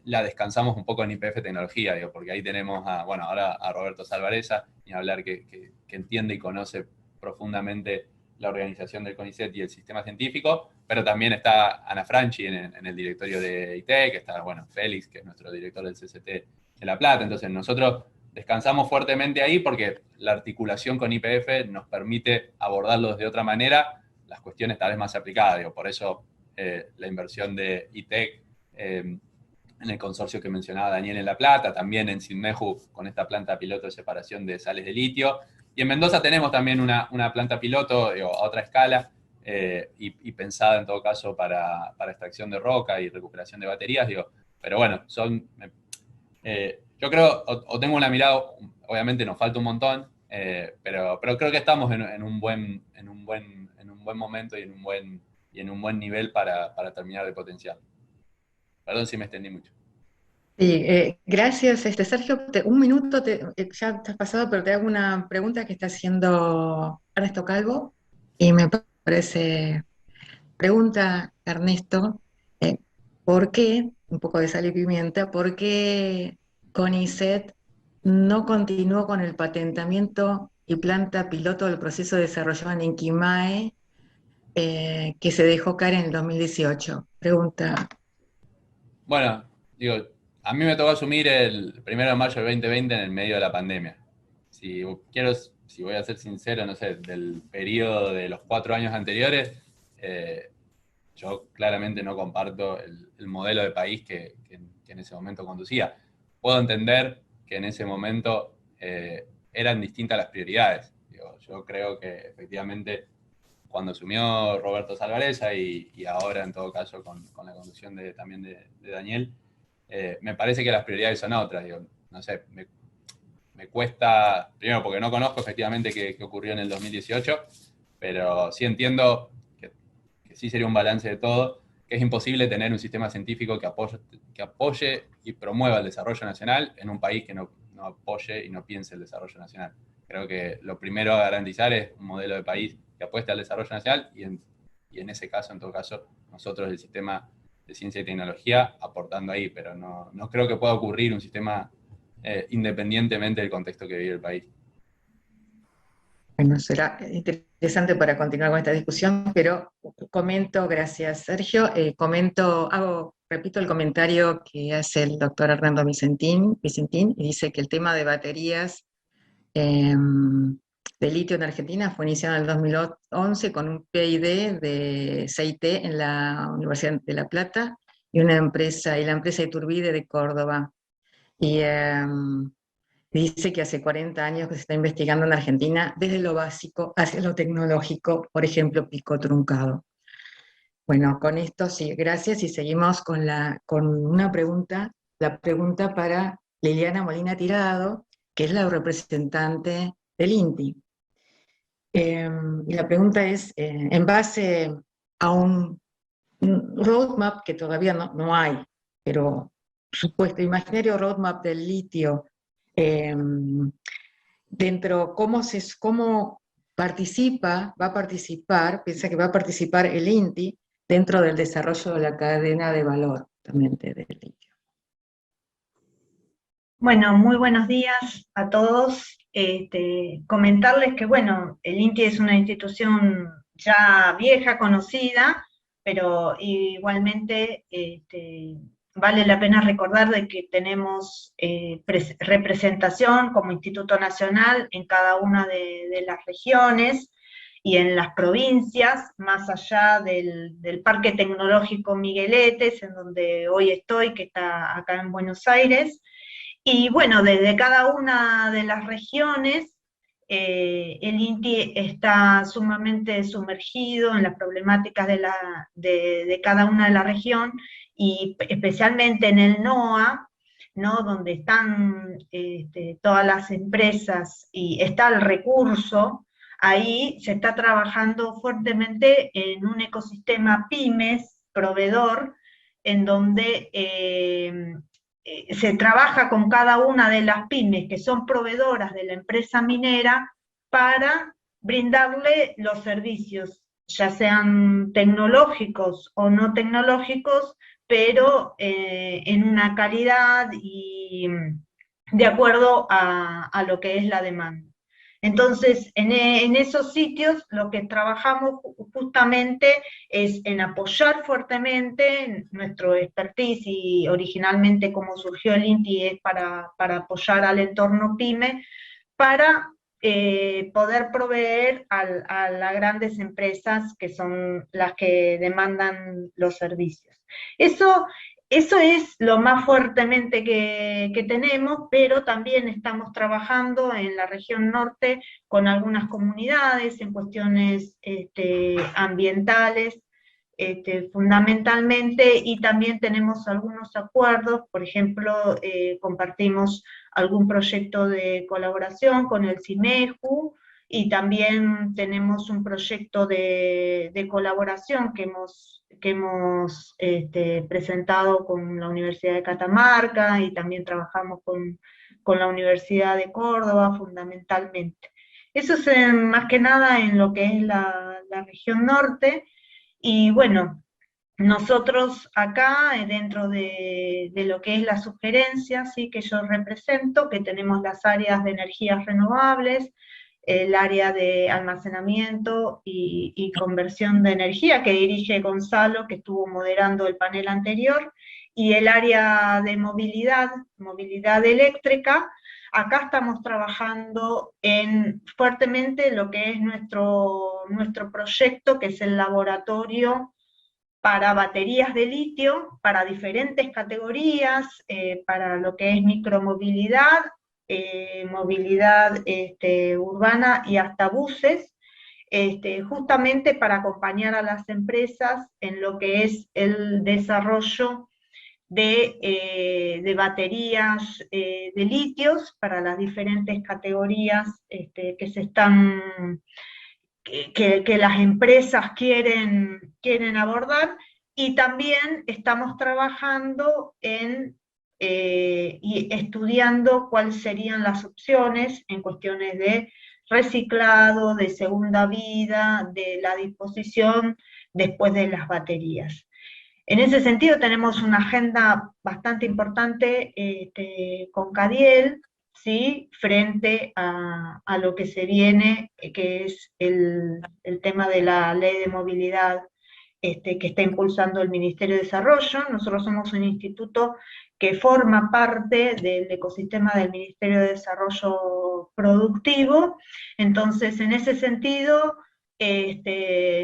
la descansamos un poco en YPF Tecnología, digo, porque ahí tenemos ahora a Roberto Salvareza, y hablar que entiende y conoce profundamente la organización del CONICET y el sistema científico, pero también está Ana Franchi en el directorio de ITEC, que está, Félix, que es nuestro director del CCT de La Plata. Entonces nosotros descansamos fuertemente ahí porque la articulación con YPF nos permite abordarlo desde otra manera, las cuestiones tal vez más aplicadas. Digo, por eso la inversión de ITEC en el consorcio que mencionaba Daniel en La Plata, también en Sinmeju con esta planta piloto de separación de sales de litio. Y en Mendoza tenemos también una planta piloto, digo, a otra escala, y pensada en todo caso para extracción de roca y recuperación de baterías. Digo, pero bueno, yo creo, o tengo una mirada, obviamente nos falta un montón, pero creo que estamos en un buen momento y en un buen nivel para terminar de potenciar. Perdón si me extendí mucho. Sí, gracias, Sergio. Un minuto, ya te has pasado, pero te hago una pregunta que está haciendo Ernesto Calvo, y me parece, pregunta Ernesto, ¿por qué, un poco de sal y pimienta, por qué CONICET no continuó con el patentamiento y planta piloto del proceso desarrollado en Inquimae, que se dejó caer en el 2018? Pregunta. Bueno, digo, a mí me tocó asumir el 1 de mayo del 2020 en el medio de la pandemia. Si voy a ser sincero, no sé, del periodo de los 4 años anteriores, yo claramente no comparto el modelo de país que en ese momento conducía. Puedo entender que en ese momento eran distintas las prioridades. Digo, yo creo que efectivamente cuando asumió Roberto Salvareza y ahora en todo caso con la conducción también de Daniel, me parece que las prioridades son otras. Digo, no sé, me cuesta, primero porque no conozco efectivamente qué ocurrió en el 2018, pero sí entiendo que sí sería un balance de todo, que es imposible tener un sistema científico que apoye y promueva el desarrollo nacional en un país que no apoye y no piense el desarrollo nacional. Creo que lo primero a garantizar es un modelo de país que apueste al desarrollo nacional y en ese caso, en todo caso, nosotros el sistema de ciencia y tecnología aportando ahí, pero no creo que pueda ocurrir un sistema independientemente del contexto que vive el país. Bueno, será interesante para continuar con esta discusión, pero comento, gracias Sergio, repito el comentario que hace el doctor Hernando Vicentín, y dice que el tema de baterías de litio en Argentina fue iniciado en el 2011 con un PhD de CIT en la Universidad de La Plata y la empresa Iturbide de Córdoba. Y dice que hace 40 años que se está investigando en Argentina desde lo básico hacia lo tecnológico, por ejemplo, pico truncado. Bueno, con esto sí, gracias, y seguimos con una pregunta, la pregunta para Liliana Molina Tirado, que es la representante del INTI. Y la pregunta es, en base a un roadmap que todavía no hay, pero supuesto imaginario roadmap del litio cómo va a participar, piensa que va a participar el INTI dentro del desarrollo de la cadena de valor también del litio. Bueno, muy buenos días a todos. Comentarles que, bueno, el INTI es una institución ya vieja, conocida, pero igualmente vale la pena recordar de que tenemos representación como Instituto Nacional en cada una de las regiones y en las provincias, más allá del Parque Tecnológico Migueletes, en donde hoy estoy, que está acá en Buenos Aires. Y bueno, desde cada una de las regiones, el INTI está sumamente sumergido en las problemáticas de cada una de la región, y especialmente en el NOA, ¿no? Donde están todas las empresas y está el recurso. Ahí se está trabajando fuertemente en un ecosistema pymes, proveedor, en donde se trabaja con cada una de las pymes que son proveedoras de la empresa minera para brindarle los servicios, ya sean tecnológicos o no tecnológicos, pero en una calidad y de acuerdo a lo que es la demanda. Entonces, en esos sitios lo que trabajamos justamente es en apoyar fuertemente nuestro expertise, y originalmente como surgió el INTI es para apoyar al entorno PYME, para poder proveer a las grandes empresas que son las que demandan los servicios. Eso es lo más fuertemente que tenemos, pero también estamos trabajando en la región norte con algunas comunidades en cuestiones ambientales, fundamentalmente, y también tenemos algunos acuerdos. Por ejemplo, compartimos algún proyecto de colaboración con el CIMEJU, y también tenemos un proyecto de colaboración que hemos presentado con la Universidad de Catamarca, y también trabajamos con la Universidad de Córdoba fundamentalmente. Eso es más que nada en lo que es la región norte. Y bueno, nosotros acá, dentro de lo que es la sugerencia, ¿sí?, que yo represento, que tenemos las áreas de energías renovables, el área de almacenamiento y conversión de energía, que dirige Gonzalo, que estuvo moderando el panel anterior, y el área de movilidad eléctrica. Acá estamos trabajando fuertemente lo que es nuestro proyecto, que es el laboratorio para baterías de litio, para diferentes categorías, para lo que es micromovilidad, movilidad urbana y hasta buses, justamente para acompañar a las empresas en lo que es el desarrollo de baterías de litios para las diferentes categorías que se están que las empresas quieren abordar. Y también estamos trabajando y estudiando cuáles serían las opciones en cuestiones de reciclado, de segunda vida, de la disposición después de las baterías. En ese sentido tenemos una agenda bastante importante con Cadiel, ¿sí?, frente a lo que se viene, que es el tema de la ley de movilidad que está impulsando el Ministerio de Desarrollo. Nosotros somos un instituto que forma parte del ecosistema del Ministerio de Desarrollo Productivo. Entonces, en ese sentido,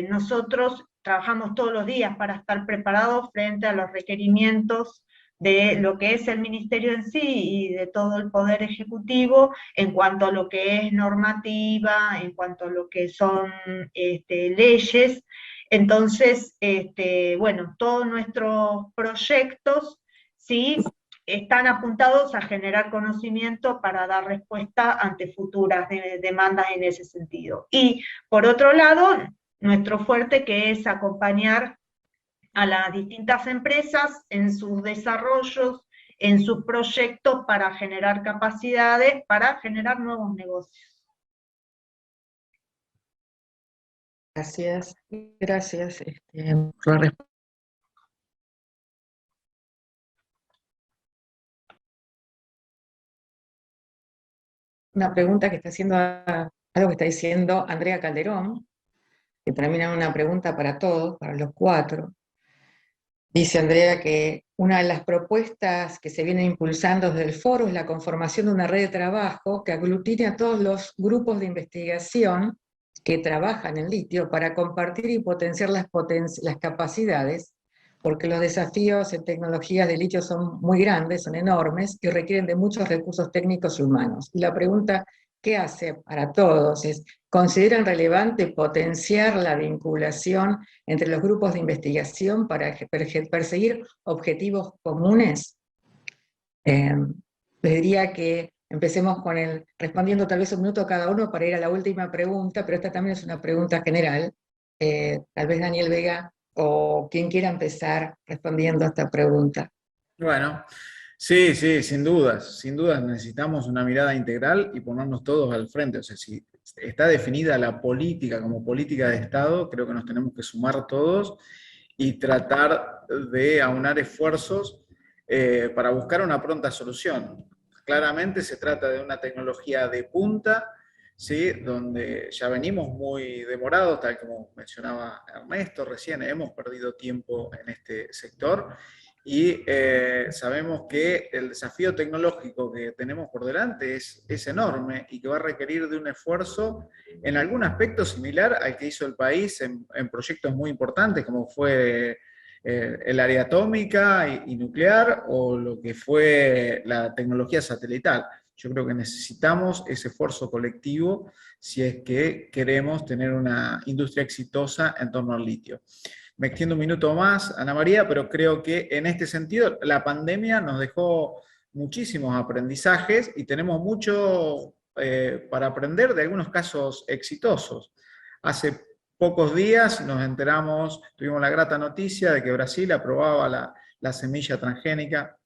nosotros trabajamos todos los días para estar preparados frente a los requerimientos de lo que es el ministerio en sí y de todo el Poder Ejecutivo en cuanto a lo que es normativa, en cuanto a lo que son leyes. Entonces, bueno, todos nuestros proyectos, ¿sí?, están apuntados a generar conocimiento para dar respuesta ante futuras demandas en ese sentido. Y, por otro lado, nuestro fuerte, que es acompañar a las distintas empresas en sus desarrollos en su proyecto para generar capacidades, para generar nuevos negocios. Gracias, gracias por la respuesta. Una pregunta que está haciendo, algo que está diciendo Andrea Calderón, que termina en una pregunta para todos, para los cuatro. Dice Andrea que una de las propuestas que se vienen impulsando desde el foro es la conformación de una red de trabajo que aglutine a todos los grupos de investigación que trabajan en litio para compartir y potenciar las capacidades, porque los desafíos en tecnologías de litio son muy grandes, son enormes y requieren de muchos recursos técnicos y humanos. Y la pregunta que hace para todos es, ¿consideran relevante potenciar la vinculación entre los grupos de investigación para perseguir objetivos comunes? Les diría que empecemos con respondiendo tal vez un minuto cada uno para ir a la última pregunta, pero esta también es una pregunta general. Tal vez Daniel Vega o quien quiera empezar respondiendo a esta pregunta. Bueno, sí, sin dudas necesitamos una mirada integral y ponernos todos al frente. O sea, si está definida la política como política de Estado, creo que nos tenemos que sumar todos y tratar de aunar esfuerzos para buscar una pronta solución. Claramente se trata de una tecnología de punta, ¿sí? Donde ya venimos muy demorados, tal como mencionaba Ernesto recién, hemos perdido tiempo en este sector y sabemos que el desafío tecnológico que tenemos por delante es enorme y que va a requerir de un esfuerzo en algún aspecto similar al que hizo el país en proyectos muy importantes como fue el área atómica y nuclear o lo que fue la tecnología satelital. Yo creo que necesitamos ese esfuerzo colectivo si es que queremos tener una industria exitosa en torno al litio. Me extiendo un minuto más, Ana María, pero creo que en este sentido la pandemia nos dejó muchísimos aprendizajes y tenemos mucho para aprender de algunos casos exitosos. Hace pocos días nos enteramos, tuvimos la grata noticia de que Brasil aprobaba la semilla transgénica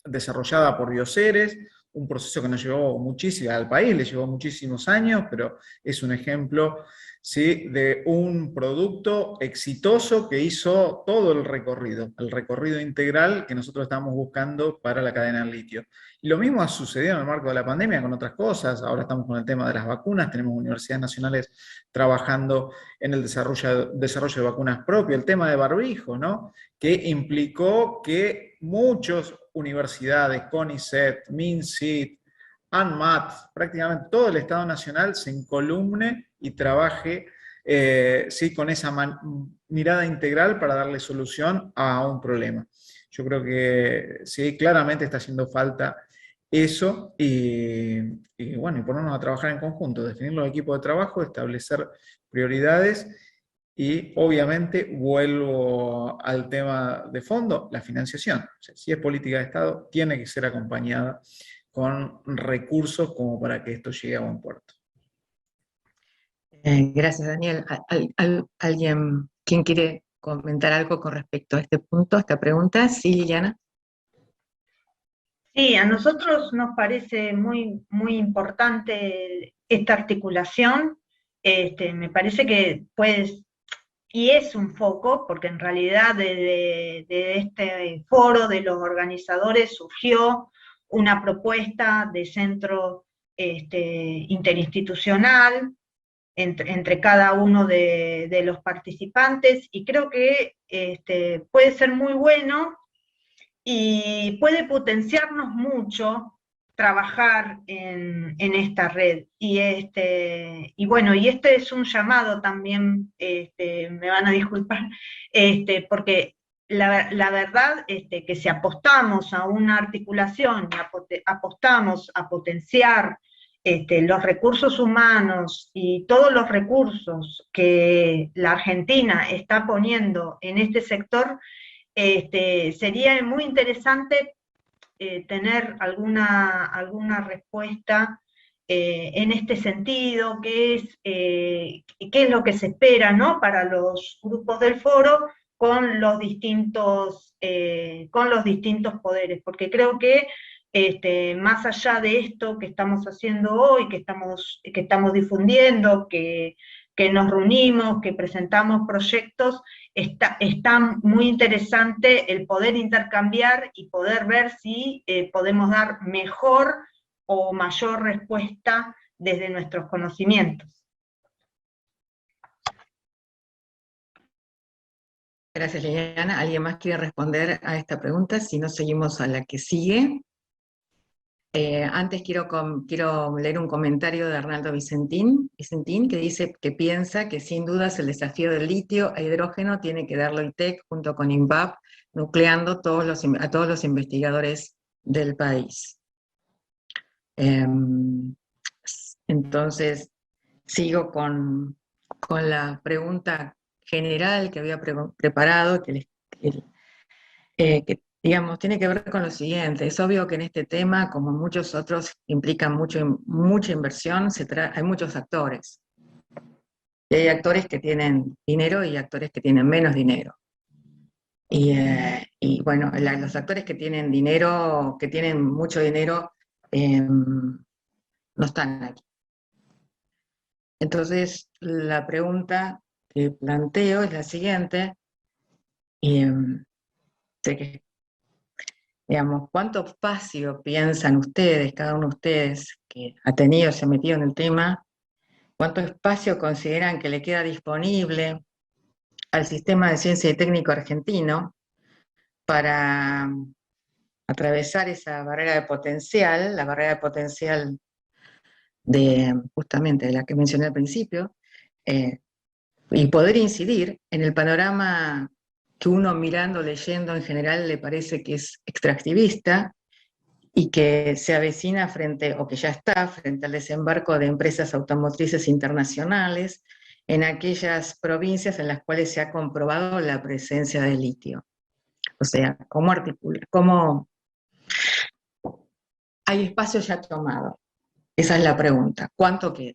desarrollada por Bioceres, un proceso que nos llevó muchísimo, al país le llevó muchísimos años, pero es un ejemplo, ¿sí?, de un producto exitoso que hizo todo el recorrido integral que nosotros estábamos buscando para la cadena del litio. Y lo mismo ha sucedido en el marco de la pandemia con otras cosas. Ahora estamos con el tema de las vacunas, tenemos universidades nacionales trabajando en el desarrollo de vacunas propias, el tema de barbijo, ¿no?, que implicó que muchas universidades, CONICET, MINSIT, ANMAT, prácticamente todo el Estado Nacional se encolumne y trabaje sí, con esa mirada integral para darle solución a un problema. Yo creo que sí, claramente está haciendo falta eso y bueno, y ponernos a trabajar en conjunto, definir los equipos de trabajo, establecer prioridades y obviamente vuelvo al tema de fondo, la financiación. O sea, si es política de Estado, tiene que ser acompañada con recursos como para que esto llegue a buen puerto. Gracias, Daniel. ¿Alguien, quién quiere comentar algo con respecto a este punto, a esta pregunta? Sí, Liliana. Sí, a nosotros nos parece muy, muy importante esta articulación. Me parece que y es un foco, porque en realidad de este foro de los organizadores surgió una propuesta de centro interinstitucional entre cada uno de los participantes, y creo que puede ser muy bueno y puede potenciarnos mucho trabajar en esta red. Y bueno, y este es un llamado también, me van a disculpar, porque la verdad que si apostamos a una articulación, apostamos a potenciar los recursos humanos y todos los recursos que la Argentina está poniendo en este sector, sería muy interesante tener alguna respuesta en este sentido, qué es lo que se espera, ¿no?, para los grupos del foro, con los distintos poderes, porque creo que más allá de esto que estamos haciendo hoy, que estamos difundiendo, que nos reunimos, que presentamos proyectos, está muy interesante el poder intercambiar y poder ver si podemos dar mejor o mayor respuesta desde nuestros conocimientos. Gracias, Liliana. ¿Alguien más quiere responder a esta pregunta? Si no, seguimos a la que sigue. Antes quiero leer un comentario de Arnaldo Vicentín, que dice que piensa que sin dudas el desafío del litio e hidrógeno tiene que darlo el TEC junto con INVAP, nucleando a todos los investigadores del país. Entonces, sigo con la pregunta general que había preparado, que digamos, tiene que ver con lo siguiente. Es obvio que en este tema, como en muchos otros, implica mucha inversión, hay muchos actores. Y hay actores que tienen dinero y actores que tienen menos dinero. Y bueno, los actores que tienen dinero, que tienen mucho dinero, no están aquí. Entonces, la pregunta que planteo es la siguiente, sé que, digamos, ¿cuánto espacio piensan ustedes, cada uno de ustedes que se ha metido en el tema, cuánto espacio consideran que le queda disponible al sistema de ciencia y técnico argentino para atravesar esa barrera de potencial, la barrera de potencial justamente de la que mencioné al principio, y poder incidir en el panorama que uno mirando, leyendo en general le parece que es extractivista y que se avecina o que ya está frente al desembarco de empresas automotrices internacionales en aquellas provincias en las cuales se ha comprobado la presencia de litio. O sea, cómo hay espacio ya tomado. Esa es la pregunta. ¿Cuánto queda?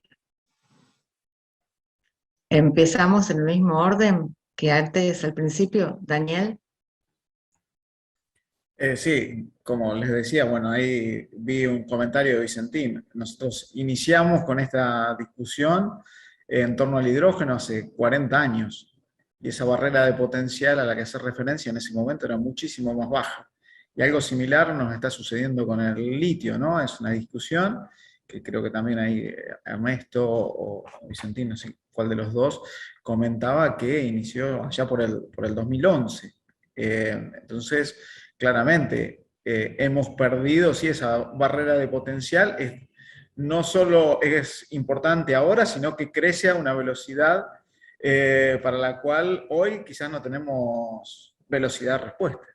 Empezamos en el mismo orden que antes, al principio, Daniel. Sí, como les decía, bueno, ahí vi un comentario de Vicentín. Nosotros iniciamos con esta discusión en torno al hidrógeno hace 40 años, y esa barrera de potencial a la que hace referencia en ese momento era muchísimo más baja. Y algo similar nos está sucediendo con el litio, ¿no? Es una discusión que creo que también ahí Ernesto o Vicentín, no sé cuál de los dos, comentaba que inició allá por el 2011. Entonces, claramente, hemos perdido, sí, esa barrera de potencial no solo es importante ahora, sino que crece a una velocidad para la cual hoy quizás no tenemos velocidad de respuesta.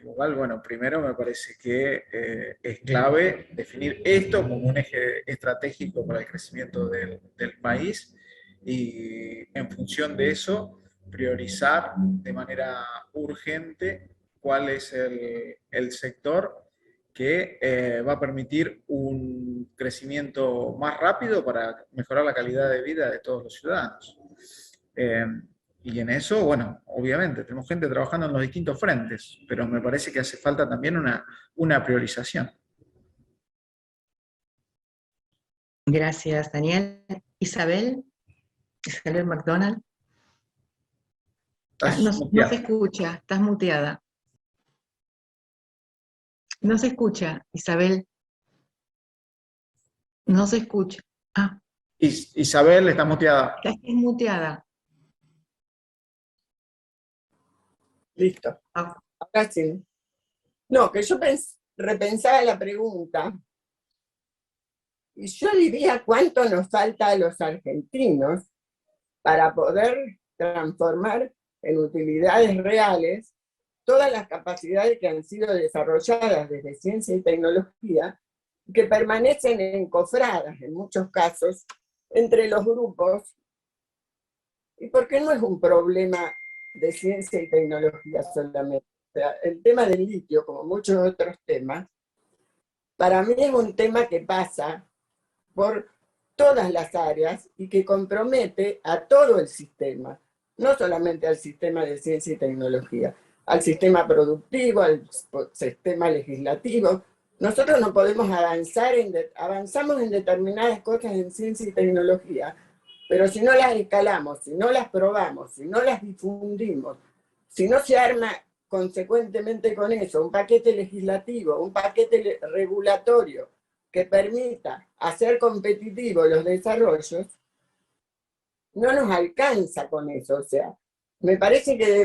Igual, bueno, primero me parece que es clave definir esto como un eje estratégico para el crecimiento del país y en función de eso priorizar de manera urgente cuál es el sector que va a permitir un crecimiento más rápido para mejorar la calidad de vida de todos los ciudadanos. Y en eso, bueno, obviamente, tenemos gente trabajando en los distintos frentes, pero me parece que hace falta también una priorización. Gracias, Daniel. Isabel McDonald. No se escucha, estás muteada. No se escucha, Isabel. No se escucha. Isabel está muteada. Estás muteada. Listo. Ahora sí. No, que yo repensaba la pregunta. Y yo diría cuánto nos falta a los argentinos para poder transformar en utilidades reales todas las capacidades que han sido desarrolladas desde ciencia y tecnología, que permanecen encofradas en muchos casos entre los grupos. ¿Y por qué no es un problema de ciencia y tecnología solamente? O sea, el tema del litio, como muchos otros temas, para mí es un tema que pasa por todas las áreas y que compromete a todo el sistema, no solamente al sistema de ciencia y tecnología, al sistema productivo, al sistema legislativo. Nosotros no podemos avanzar, avanzamos en determinadas cosas en ciencia y tecnología, pero si no las escalamos, si no las probamos, si no las difundimos, si no se arma consecuentemente con eso un paquete legislativo, un paquete regulatorio que permita hacer competitivos los desarrollos, no nos alcanza con eso. O sea, me parece que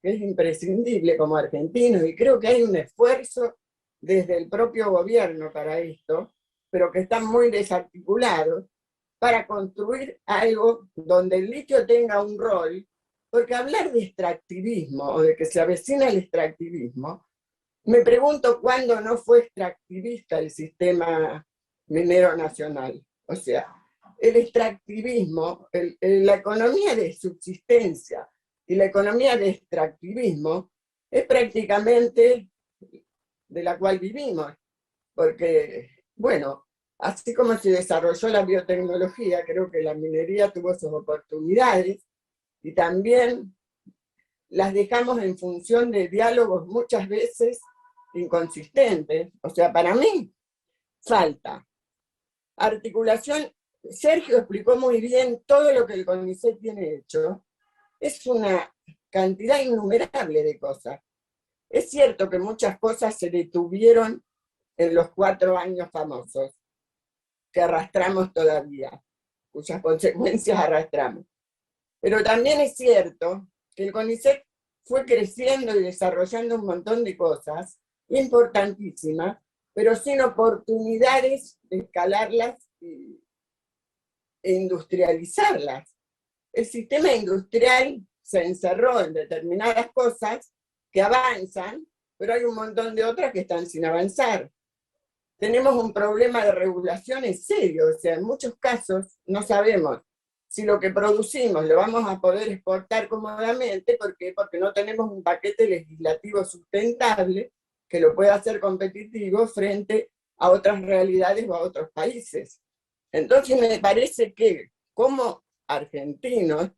es imprescindible como argentinos, y creo que hay un esfuerzo desde el propio gobierno para esto, pero que están muy desarticulados, para construir algo donde el litio tenga un rol, porque hablar de extractivismo o de que se avecina el extractivismo, me pregunto cuándo no fue extractivista el sistema minero nacional. O sea, el extractivismo, la economía de subsistencia y la economía de extractivismo es prácticamente de la cual vivimos, porque, bueno, así como se desarrolló la biotecnología, creo que la minería tuvo sus oportunidades y también las dejamos en función de diálogos muchas veces inconsistentes. O sea, para mí falta articulación. Sergio explicó muy bien todo lo que el CONICET tiene hecho. Es una cantidad innumerable de cosas. Es cierto que muchas cosas se detuvieron en los 4 años famosos, que arrastramos todavía, cuyas consecuencias arrastramos. Pero también es cierto que el CONICET fue creciendo y desarrollando un montón de cosas importantísimas, pero sin oportunidades de escalarlas e industrializarlas. El sistema industrial se encerró en determinadas cosas que avanzan, pero hay un montón de otras que están sin avanzar. Tenemos un problema de regulaciones serio, o sea, en muchos casos no sabemos si lo que producimos lo vamos a poder exportar cómodamente. ¿Por qué? Porque no tenemos un paquete legislativo sustentable que lo pueda hacer competitivo frente a otras realidades o a otros países. Entonces me parece que como argentinos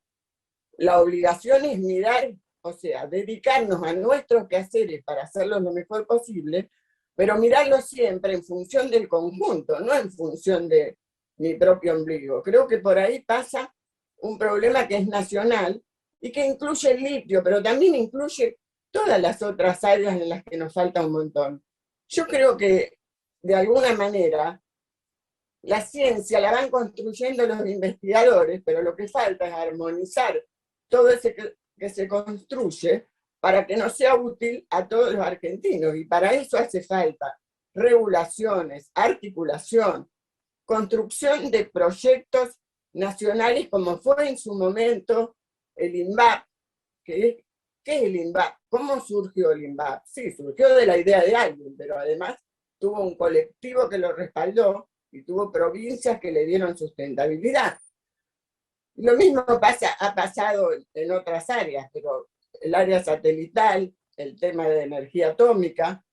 la obligación es mirar, o sea, dedicarnos a nuestros quehaceres para hacerlo lo mejor posible, pero mirarlo siempre en función del conjunto, no en función de mi propio ombligo. Creo que por ahí pasa un problema que es nacional y que incluye el litio, pero también incluye todas las otras áreas en las que nos falta un montón. Yo creo que, de alguna manera, la ciencia la van construyendo los investigadores, pero lo que falta es armonizar todo ese que se construye para que nos sea útil a todos los argentinos. Y para eso hace falta regulaciones, articulación, construcción de proyectos nacionales, como fue en su momento el INVAP. ¿Qué es el INVAP? ¿Cómo surgió el INVAP? Sí, surgió de la idea de alguien, pero además tuvo un colectivo que lo respaldó y tuvo provincias que le dieron sustentabilidad. Lo mismo ha pasado en otras áreas, pero el área satelital, el tema de energía atómica,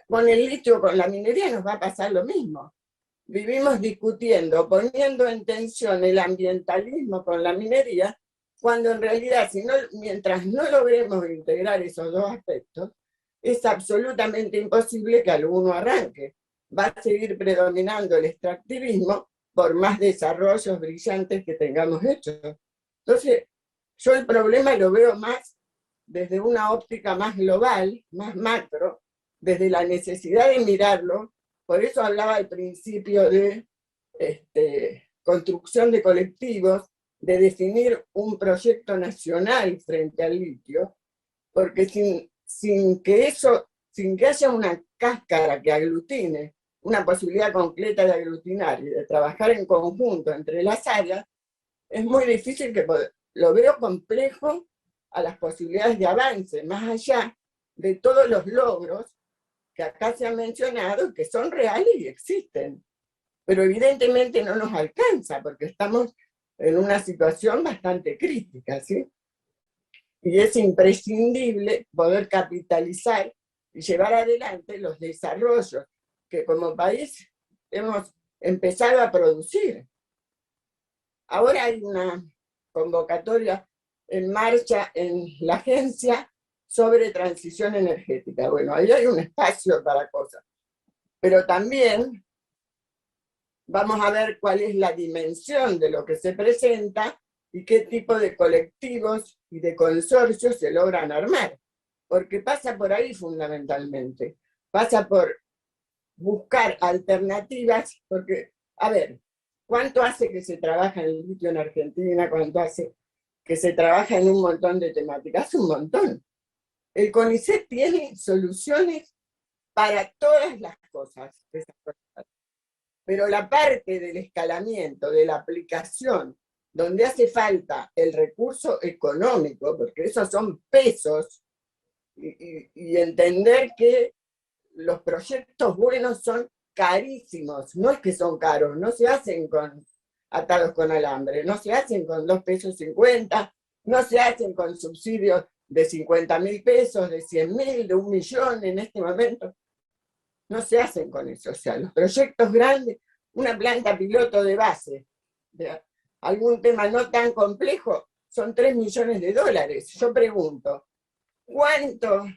con el litio, con la minería nos va a pasar lo mismo. Vivimos discutiendo, poniendo en tensión el ambientalismo con la minería, cuando en realidad, mientras no logremos integrar esos dos aspectos, es absolutamente imposible que alguno arranque. Va a seguir predominando el extractivismo por más desarrollos brillantes que tengamos hechos. Entonces, yo el problema lo veo más desde una óptica más global, más macro, desde la necesidad de mirarlo. Por eso hablaba al principio de construcción de colectivos, de definir un proyecto nacional frente al litio, porque sin que haya una cáscara que aglutine, una posibilidad concreta de aglutinar y de trabajar en conjunto entre las áreas, es muy difícil lo veo complejo a las posibilidades de avance, más allá de todos los logros que acá se han mencionado, que son reales y existen. Pero evidentemente no nos alcanza, porque estamos en una situación bastante crítica, ¿sí? Y es imprescindible poder capitalizar y llevar adelante los desarrollos que como país hemos empezado a producir. Ahora hay una convocatoria en marcha en la agencia sobre transición energética. Bueno, ahí hay un espacio para cosas, pero también vamos a ver cuál es la dimensión de lo que se presenta y qué tipo de colectivos y de consorcios se logran armar, porque pasa por ahí fundamentalmente, pasa por buscar alternativas, porque, a ver, ¿cuánto hace que se trabaja en el litio en Argentina? ¿Cuánto hace que se trabaja en un montón de temáticas? Hace un montón. El CONICET tiene soluciones para todas las cosas, pero la parte del escalamiento, de la aplicación, donde hace falta el recurso económico, porque esos son pesos, y entender que los proyectos buenos son carísimos, no es que son caros, no se hacen atados con alambre, no se hacen con 2,50 pesos, no se hacen con subsidios de 50.000 pesos, de 100.000, de 1.000.000 en este momento. No se hacen con eso. O sea, los proyectos grandes, una planta piloto de base, de algún tema no tan complejo, son 3 millones de dólares. Yo pregunto, ¿cuántos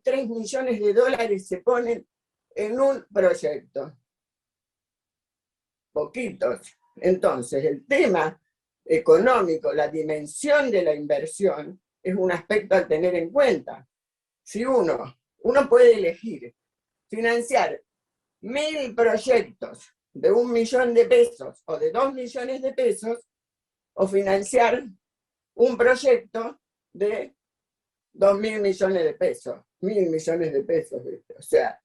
3 millones de dólares se ponen en un proyecto? Poquitos. Entonces, el tema económico, la dimensión de la inversión, es un aspecto a tener en cuenta. Si uno puede elegir financiar 1.000 proyectos de 1 millón de pesos o de 2 millones de pesos, o financiar un proyecto de 2.000 millones de pesos, 1.000 millones de pesos. O sea,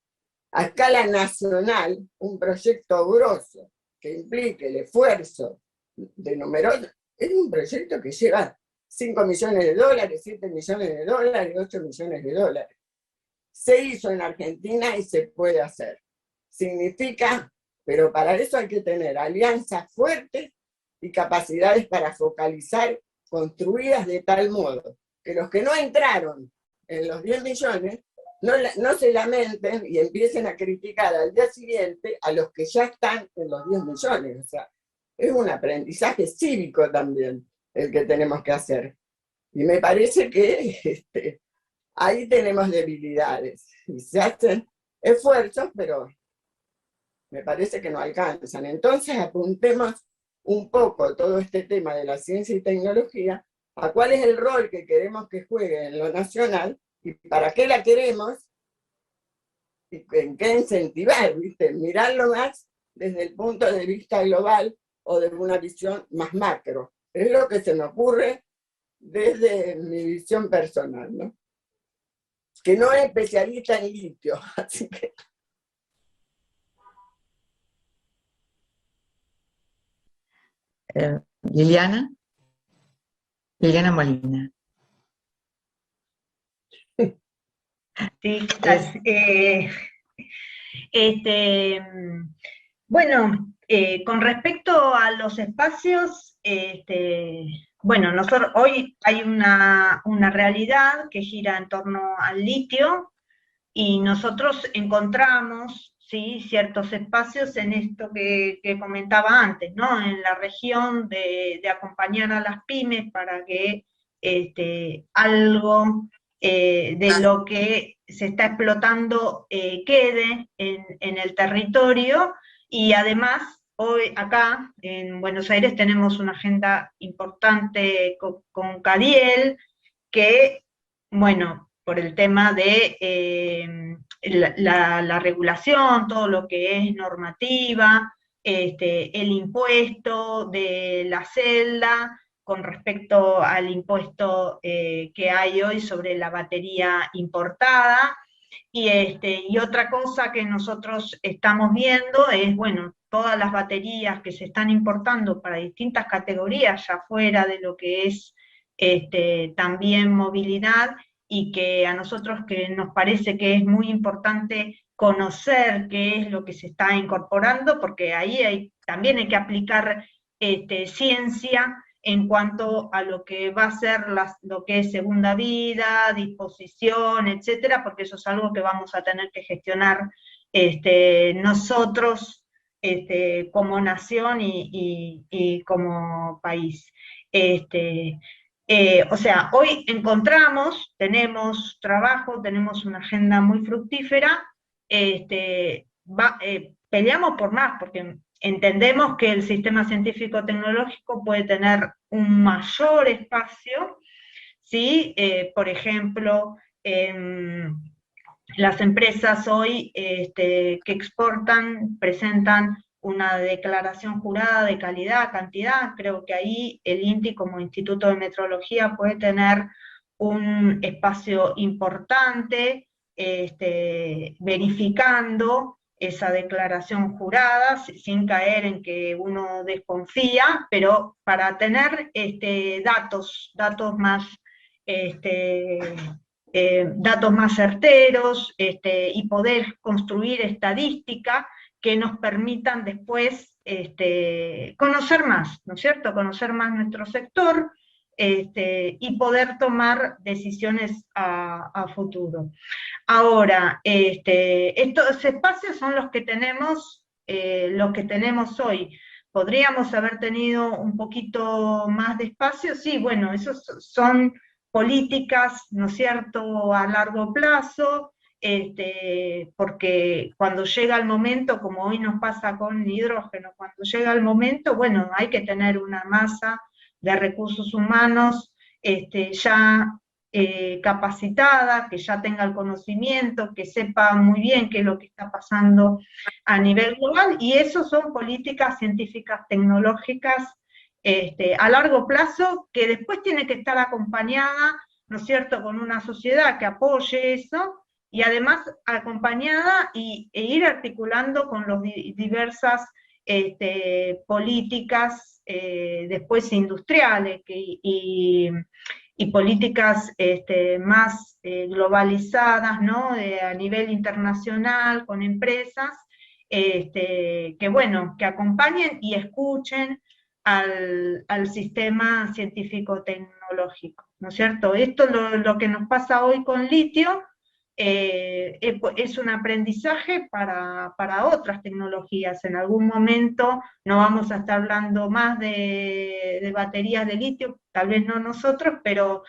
a escala nacional, un proyecto grosso que implique el esfuerzo de numerosos, es un proyecto que lleva 5 millones de dólares, 7 millones de dólares, 8 millones de dólares. Se hizo en Argentina y se puede hacer. Significa, pero para eso hay que tener alianzas fuertes y capacidades para focalizar, construidas de tal modo que los que no entraron en los 10 millones no se lamenten y empiecen a criticar al día siguiente a los que ya están en los 10 millones. O sea, es un aprendizaje cívico también el que tenemos que hacer. Y me parece que ahí tenemos debilidades. Y se hacen esfuerzos, pero me parece que no alcanzan. Entonces apuntemos un poco todo este tema de la ciencia y tecnología a cuál es el rol que queremos que juegue en lo nacional y para qué la queremos y en qué incentivar, ¿viste? Mirarlo más desde el punto de vista global o de una visión más macro. Es lo que se me ocurre desde mi visión personal, ¿no? Que no es especialista en litio, así que... Liliana Molina. Sí, bueno, con respecto a los espacios, bueno, nosotros hoy hay una realidad que gira en torno al litio y nosotros encontramos, ¿sí?, ciertos espacios en esto que comentaba antes, ¿no? En la región de acompañar a las pymes para que algo de lo que se está explotando quede en el territorio, y además hoy acá en Buenos Aires tenemos una agenda importante con Cadiel, que, bueno, por el tema de la regulación, todo lo que es normativa, el impuesto de la celda, con respecto al impuesto que hay hoy sobre la batería importada. Y otra cosa que nosotros estamos viendo es, bueno, todas las baterías que se están importando para distintas categorías, ya fuera de lo que es también movilidad, y que a nosotros que nos parece que es muy importante conocer qué es lo que se está incorporando, porque ahí también hay que aplicar ciencia en cuanto a lo que va a ser lo que es segunda vida, disposición, etcétera, porque eso es algo que vamos a tener que gestionar nosotros como nación y como país. O sea, hoy tenemos trabajo, tenemos una agenda muy fructífera, peleamos por más, porque entendemos que el sistema científico-tecnológico puede tener un mayor espacio, ¿sí? Por ejemplo, las empresas hoy que exportan presentan una declaración jurada de calidad, cantidad. Creo que ahí el INTI como Instituto de Metrología puede tener un espacio importante verificando esa declaración jurada sin caer en que uno desconfía, pero para tener datos más datos más certeros y poder construir estadística que nos permitan después conocer más, ¿no es cierto? Conocer más nuestro sector y poder tomar decisiones a futuro. Ahora, estos espacios son los que tenemos hoy. ¿Podríamos haber tenido un poquito más de espacio? Sí, bueno, esos son políticas, ¿no es cierto?, a largo plazo, porque cuando llega el momento, como hoy nos pasa con hidrógeno, cuando llega el momento, bueno, hay que tener una masa de recursos humanos ya capacitada, que ya tenga el conocimiento, que sepa muy bien qué es lo que está pasando a nivel global, y eso son políticas científicas tecnológicas a largo plazo, que después tiene que estar acompañada, ¿no es cierto?, con una sociedad que apoye eso, y además acompañada e ir articulando con las diversas políticas después industriales y políticas más globalizadas, ¿no?, a nivel internacional, con empresas, que bueno, que acompañen y escuchen al sistema científico-tecnológico, ¿no es cierto? Esto lo que nos pasa hoy con litio es un aprendizaje para otras tecnologías. En algún momento no vamos a estar hablando más de baterías de litio, tal vez no nosotros, pero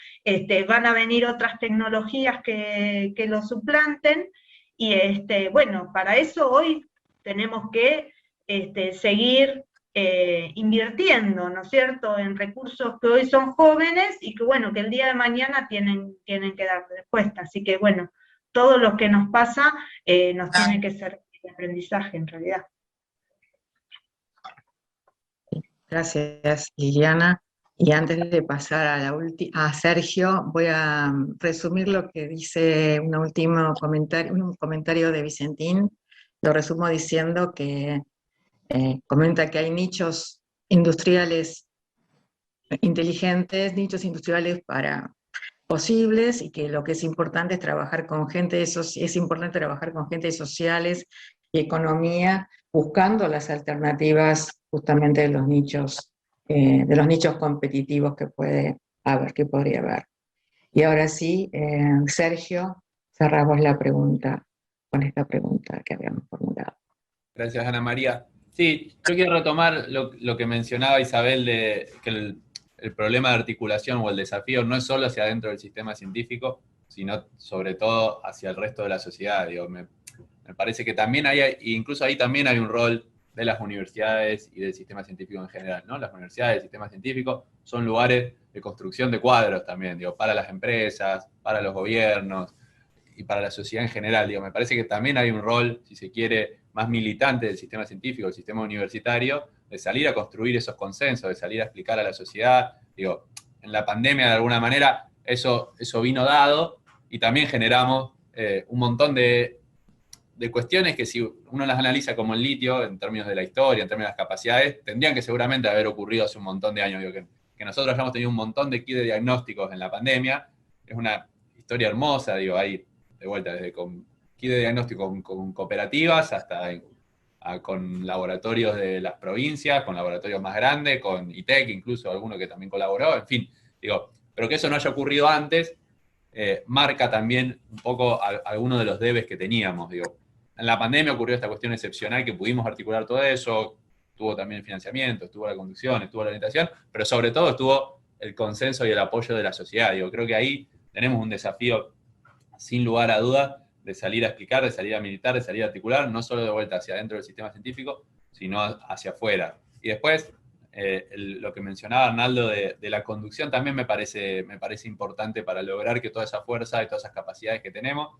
van a venir otras tecnologías que lo suplanten, y bueno, para eso hoy tenemos que seguir invirtiendo, ¿no es cierto?, en recursos que hoy son jóvenes y que, bueno, que el día de mañana tienen que dar respuesta. Así que, bueno, todo lo que nos pasa nos tiene que ser de aprendizaje, en realidad. Gracias, Liliana. Y antes de pasar a Sergio, voy a resumir lo que dice un comentario de Vicentín. Lo resumo diciendo que comenta que hay nichos industriales inteligentes, nichos industriales posibles, y que lo que es importante es trabajar con es importante trabajar con gentes sociales y economía, buscando las alternativas justamente de los nichos competitivos que podría haber. Y ahora sí, Sergio, cerramos la pregunta con esta pregunta que habíamos formulado. Gracias, Ana María. Sí, yo quiero retomar lo que mencionaba Isabel, de que el problema de articulación o el desafío no es solo hacia adentro del sistema científico, sino sobre todo hacia el resto de la sociedad. Digo, me parece que también incluso ahí también hay un rol de las universidades y del sistema científico en general, ¿no? Las universidades y el sistema científico son lugares de construcción de cuadros también, digo, para las empresas, para los gobiernos y para la sociedad en general. Digo, me parece que también hay un rol, si se quiere, más militante del sistema científico, del sistema universitario, de salir a construir esos consensos, de salir a explicar a la sociedad. Digo, en la pandemia, de alguna manera, eso vino dado, y también generamos un montón de cuestiones que, si uno las analiza como el litio, en términos de la historia, en términos de las capacidades, tendrían que seguramente haber ocurrido hace un montón de años. Digo, que nosotros hayamos tenido un montón de kits de diagnósticos en la pandemia, es una historia hermosa. Digo, ahí, de vuelta, desde kit de diagnóstico con cooperativas hasta con laboratorios de las provincias, con laboratorios más grandes, con ITEC, incluso alguno que también colaboró, en fin, digo, pero que eso no haya ocurrido antes, marca también un poco algunos de los debes que teníamos. Digo, en la pandemia ocurrió esta cuestión excepcional que pudimos articular todo eso, estuvo también el financiamiento, estuvo la conducción, estuvo la orientación, pero sobre todo estuvo el consenso y el apoyo de la sociedad. Digo, creo que ahí tenemos un desafío, sin lugar a duda, de salir a explicar, de salir a militar, de salir a articular, no solo de vuelta hacia adentro del sistema científico, sino hacia afuera. Y después, lo que mencionaba Arnaldo de la conducción también me parece importante para lograr que toda esa fuerza y todas esas capacidades que tenemos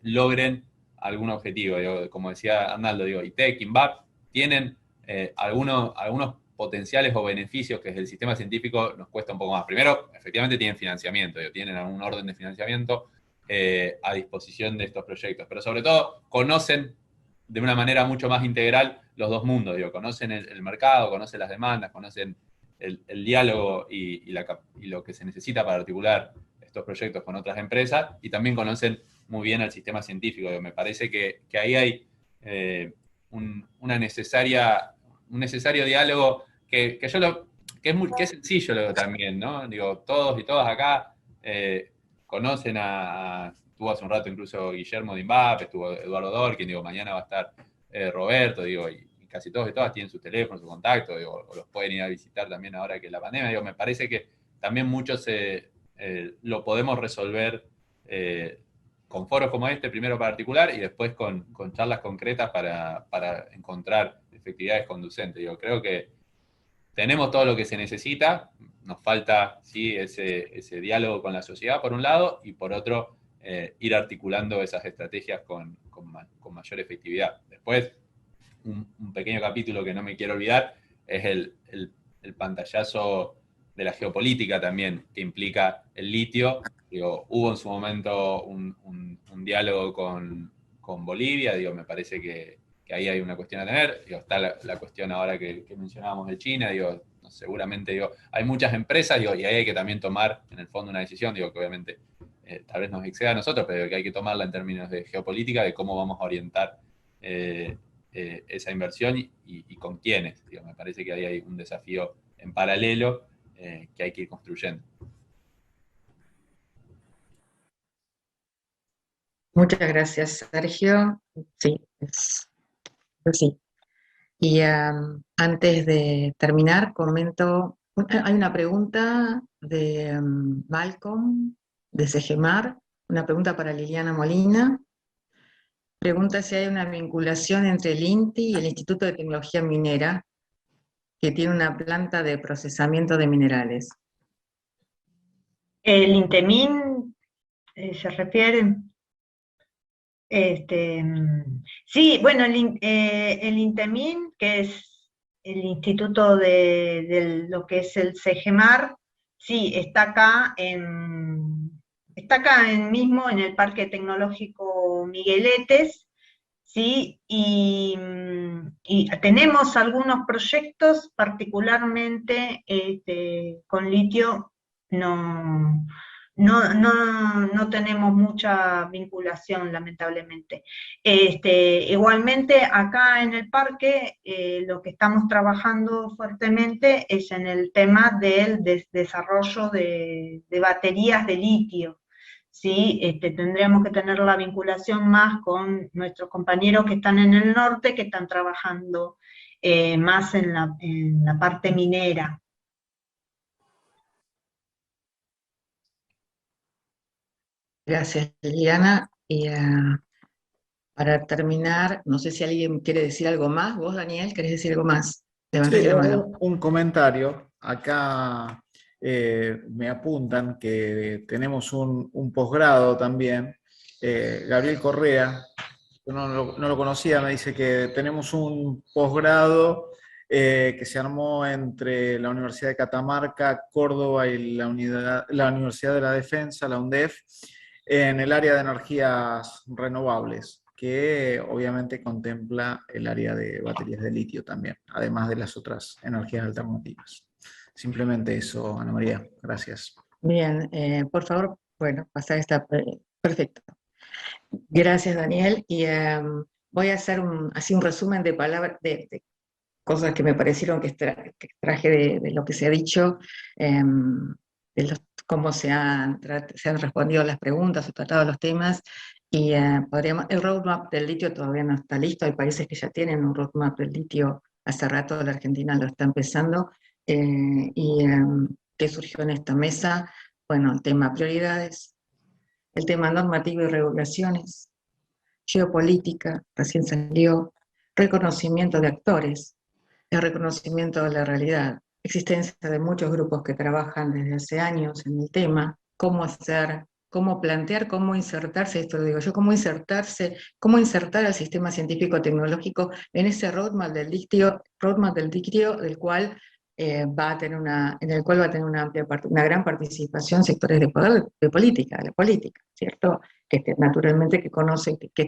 logren algún objetivo. Digo, como decía Arnaldo, digo, ITEC, INVAP, tienen algunos potenciales o beneficios que desde el sistema científico nos cuesta un poco más. Primero, efectivamente tienen financiamiento, digo, tienen algún orden de financiamiento a disposición de estos proyectos, pero sobre todo conocen de una manera mucho más integral los dos mundos, digo, conocen el mercado, conocen las demandas, conocen el diálogo y lo que se necesita para articular estos proyectos con otras empresas, y también conocen muy bien al sistema científico. Digo, me parece que ahí hay un necesario diálogo que es sencillo luego también, ¿no? Digo, todos y todas acá conocen estuvo hace un rato incluso Guillermo de INVAP, estuvo Eduardo Dorkin, digo, mañana va a estar Roberto, digo, y casi todos y todas tienen sus teléfonos, su contacto, digo, o los pueden ir a visitar también ahora que la pandemia, digo, me parece que también muchos lo podemos resolver con foros como este, primero para articular y después con charlas concretas para encontrar efectividades conducentes. Digo, creo que tenemos todo lo que se necesita, nos falta ¿sí? ese diálogo con la sociedad por un lado, y por otro ir articulando esas estrategias con mayor efectividad. Después, un pequeño capítulo que no me quiero olvidar es el pantallazo de la geopolítica también, que implica el litio. Digo, hubo en su momento un diálogo con Bolivia, digo, me parece que ahí hay una cuestión a tener. Digo, está la cuestión ahora que mencionábamos de China, digo, seguramente digo, hay muchas empresas, digo, y ahí hay que también tomar en el fondo una decisión, digo, que obviamente tal vez nos exceda a nosotros, pero que hay que tomarla en términos de geopolítica, de cómo vamos a orientar esa inversión y con quiénes. Digo, me parece que ahí hay un desafío en paralelo que hay que ir construyendo. Muchas gracias, Sergio. Sí, sí. Y antes de terminar, comento, hay una pregunta de Malcolm, de Segemar, una pregunta para Liliana Molina. Pregunta si hay una vinculación entre el INTI y el Instituto de Tecnología Minera, que tiene una planta de procesamiento de minerales. El INTEMIN se refiere. Sí, bueno, el INTEMIN, que es el instituto de lo que es el Segemar, sí, está acá mismo en el Parque Tecnológico Migueletes, sí, y tenemos algunos proyectos, particularmente con litio, no tenemos mucha vinculación, lamentablemente. Igualmente, acá en el parque, lo que estamos trabajando fuertemente es en el tema del desarrollo de baterías de litio. ¿Sí? Tendríamos que tener la vinculación más con nuestros compañeros que están en el norte, que están trabajando más en la parte minera. Gracias, Liliana. Y para terminar, no sé si alguien quiere decir algo más. ¿Vos, Daniel, querés decir algo más? Levantaste Sí, la mano. un comentario. Acá me apuntan que tenemos un posgrado también. Gabriel Correa, yo no lo conocía, me dice que tenemos un posgrado que se armó entre la Universidad de Catamarca, Córdoba y la Universidad de la Defensa, la UNDEF, en el área de energías renovables, que obviamente contempla el área de baterías de litio también, además de las otras energías alternativas. Simplemente eso, Ana María. Gracias. Bien, por favor, bueno, pasar esta... Perfecto. Gracias, Daniel. Y voy a hacer así un resumen de palabras, de cosas que me parecieron que traje de lo que se ha dicho, cómo se han respondido las preguntas o tratado los temas. Y el roadmap del litio todavía no está listo. Hay países que ya tienen un roadmap del litio. Hace rato la Argentina lo está empezando. ¿Qué surgió en esta mesa? Bueno, el tema prioridades, el tema normativo y regulaciones, geopolítica, recién salió, reconocimiento de actores, el reconocimiento de la realidad, existencia de muchos grupos que trabajan desde hace años en el tema, cómo hacer, cómo plantear, cómo insertarse, esto lo digo yo, cómo insertar al sistema científico-tecnológico en ese roadmap del litio del cual va a tener en el cual va a tener una gran participación sectores de poder, de la política, ¿cierto? Que naturalmente que conocen, que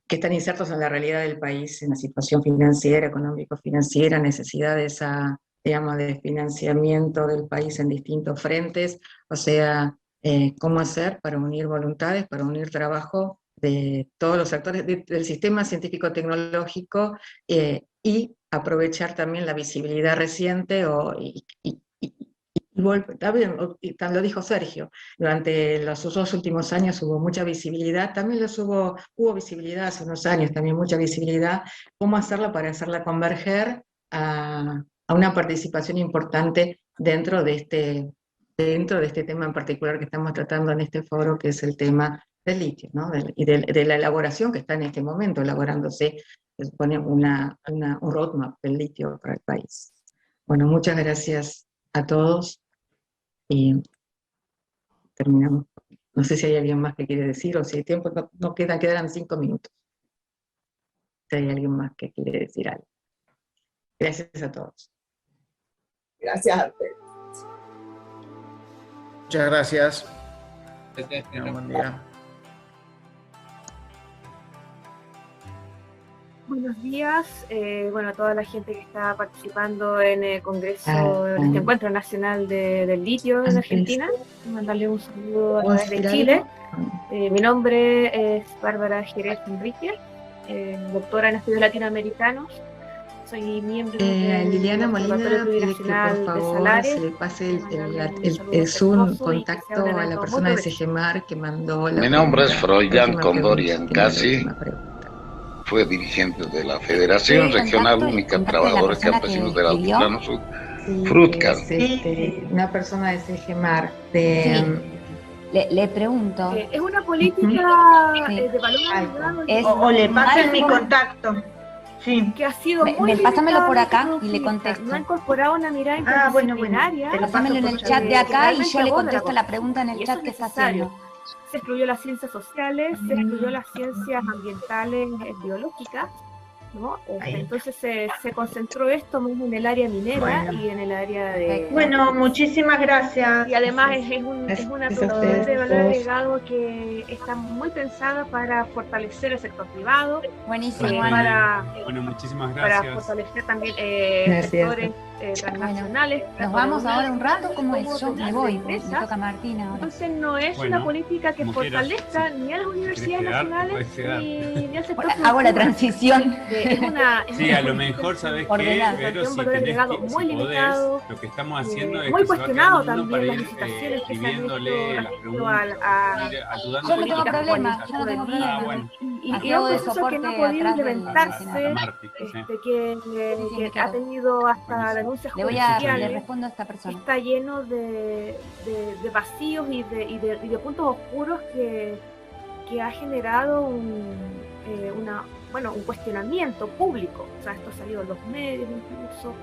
están insertos en la realidad del país, en la situación financiera, económico-financiera, necesidad de esa, digamos, de financiamiento del país en distintos frentes, o sea, cómo hacer para unir voluntades, para unir trabajo de todos los actores del sistema científico-tecnológico y aprovechar también la visibilidad reciente también, lo dijo Sergio, durante los 2 últimos años hubo mucha visibilidad, también hubo visibilidad hace unos años, también mucha visibilidad, cómo hacerla para hacerla converger a una participación importante dentro de este tema en particular que estamos tratando en este foro, que es el tema del litio, ¿no? de la elaboración que está en este momento, elaborándose, se supone un roadmap del litio para el país. Bueno, muchas gracias a todos. Y terminamos. No sé si hay alguien más que quiere decir, o si hay tiempo, no quedan 5 minutos. Si hay alguien más que quiere decir algo. Gracias a todos. Gracias a ustedes. Muchas gracias. Buen día. Buenos días, bueno, a toda la gente que está participando en el Congreso, en este Encuentro Nacional del Litio en Argentina. Mandarle un saludo a través de Chile. Mi nombre es Bárbara Jerez Enrique, doctora en estudios latinoamericanos. Soy miembro de Liliana Molina pide que por favor se le pase el Zoom contacto a la persona de Segemar que mandó la. Mi nombre es Froilán Condorian Casi. Fue dirigente de la Federación Regional Única de Trabajadores Campesinos del Altiplano Sur, FRUTCAL. Una persona de Segemar. Le pregunto. Es una política de valor agregado. O le pasen mi contacto. Sí. Que ha sido muy pásamelo por acá y le contesto. No ha incorporado una mirada interdisciplinaria. Pásamelo en el chat de acá y yo le contesto la pregunta en el chat que está haciendo. Se excluyó las ciencias sociales, se excluyó las ciencias ambientales, biológicas, ¿no? Entonces se concentró esto más en el área minera y en el área de... Bueno, muchísimas gracias. Y además es una producción de valor agregado que está muy pensada para fortalecer el sector privado. Buenísimo. Bueno, muchísimas gracias. Para fortalecer también sectores transnacionales. Nos vamos ahora un rato, ¿cómo es? Yo me voy, me toca Martina ahora. Entonces no es una política que fortalezca ni a las universidades nacionales ni al sector privado. Hago la transición. Sí, a lo mejor, ¿sabes qué? Pero si tenés muy limitado, lo que estamos haciendo es muy que cuestionado se va quedando también para las licitaciones que se han escribiéndole las preguntas, ayudando. Yo no tengo problema, yo no tengo problema. Bueno. Y es un proceso que no ha podido implementarse, que ha tenido hasta denuncias judiciales. Le respondo a esta persona. Está lleno de vacíos y de puntos oscuros que ha generado un cuestionamiento público. O sea, esto ha salido en los medios incluso.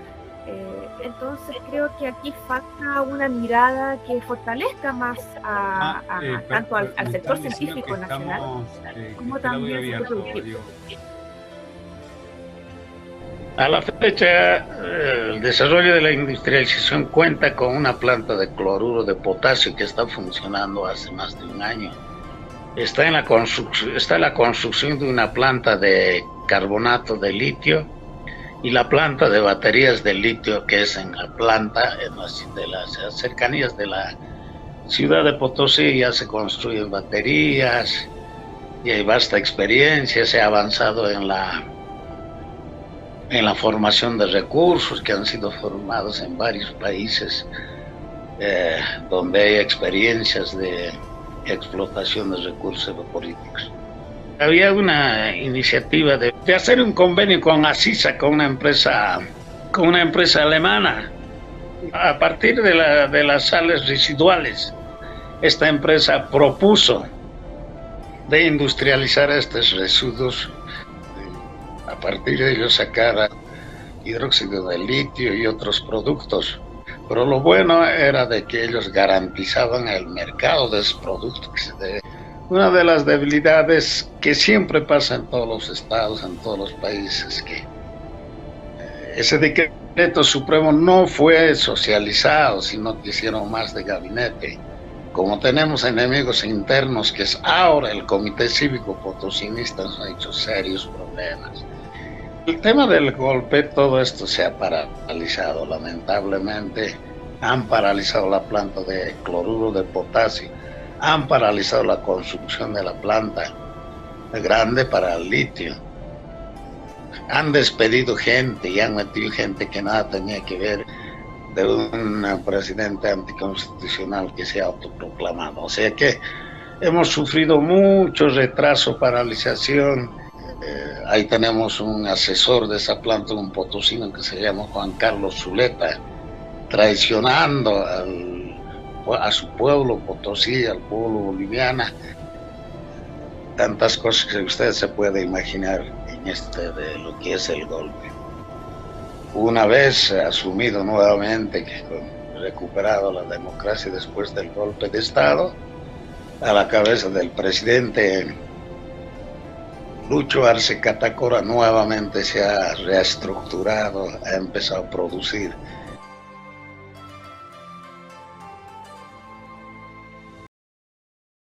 Entonces creo que aquí falta una mirada que fortalezca más tanto al sector científico nacional como también al sector productivo. A la fecha, el desarrollo de la industrialización cuenta con una planta de cloruro de potasio que está funcionando hace más de un año. Está la construcción de una planta de carbonato de litio y la planta de baterías de litio, que es en las cercanías de la ciudad de Potosí. Ya se construyen baterías y hay vasta experiencia. Se ha avanzado en la formación de recursos que han sido formados en varios países donde hay experiencias de explotación de recursos evapolíticos. Había una iniciativa de hacer un convenio con Asisa, con una empresa alemana, a partir de las sales residuales, esta empresa propuso de industrializar estos residuos, a partir de ellos sacar hidróxido de litio y otros productos. Pero lo bueno era de que ellos garantizaban el mercado de esos productos. Una de las debilidades que siempre pasa en todos los estados, en todos los países, que ese decreto supremo no fue socializado, sino que hicieron más de gabinete. Como tenemos enemigos internos, que es ahora el Comité Cívico Potosinista, nos ha hecho serios problemas. El tema del golpe, todo esto se ha paralizado, lamentablemente. Han paralizado la planta de cloruro de potasio, han paralizado la construcción de la planta grande para el litio. Han despedido gente y han metido gente que nada tenía que ver, de un presidente anticonstitucional que se ha autoproclamado. O sea que hemos sufrido mucho retraso, paralización. Ahí tenemos un asesor de esa planta, un potosino que se llama Juan Carlos Zuleta, traicionando a su pueblo Potosí, al pueblo boliviano. Tantas cosas que usted se puede imaginar en de lo que es el golpe. Una vez asumido nuevamente, recuperado la democracia después del golpe de Estado, a la cabeza del presidente Lucho Arce Catacora, nuevamente se ha reestructurado, ha empezado a producir